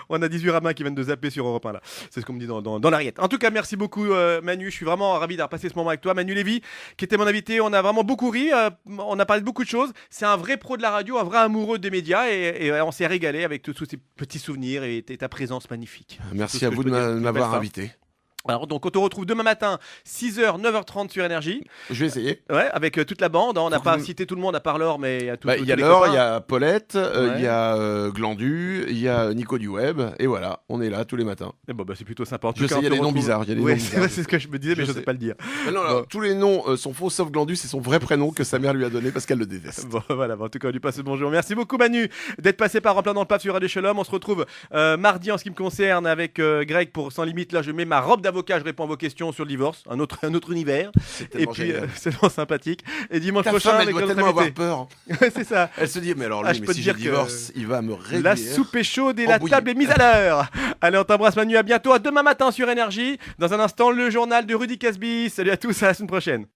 On a 18 ramins qui viennent de zapper sur Europe 1 là. C'est ce qu'on me dit dans l'ariette. En tout cas, merci beaucoup Manu. Je suis vraiment ravi d'avoir passé ce moment avec toi. Manu Lévy, qui était mon invité. On a vraiment beaucoup ri. On a parlé de beaucoup de choses. C'est un vrai pro de la radio, un vrai amoureux des médias. Et on s'est régalé avec tous ces petits souvenirs et ta présence magnifique. Merci à vous de m'avoir invité. Alors donc on te retrouve demain matin 6h 9h30 sur Énergie. Je vais essayer. Ouais, avec toute la bande, on n'a pas cité tout le monde à part Laure, mais il y a tout. Il y a Laure, il y a Paulette, il y a Glandu, il y a Nico du Web et voilà, on est là tous les matins. Et bon c'est plutôt sympa. Je sais, il y a des noms bizarres, c'est ce que je me disais mais je sais pas le dire. Non, tous les noms sont faux sauf Glandu, c'est son vrai prénom que sa mère lui a donné parce qu'elle le déteste. Bon voilà, en tout cas on lui passe le bonjour. Merci beaucoup Manu d'être passé par En plein dans le paf sur Radio Shalom. On se retrouve mardi en ce qui me concerne avec Greg pour Sans Limite. Là je mets ma robe d'avocat, je réponds à vos questions sur le divorce, un autre univers. Et puis c'est vraiment sympathique. Et dimanche prochain, elle doit tellement avoir peur. C'est ça. Elle se dit mais alors lui, mais si je divorce, il va me réduire. La soupe est chaude et la table est mise à l'heure. Allez, on t'embrasse Manu, à bientôt, à demain matin sur Énergie. Dans un instant, le journal de Rudy Casby. Salut à tous, à la semaine prochaine.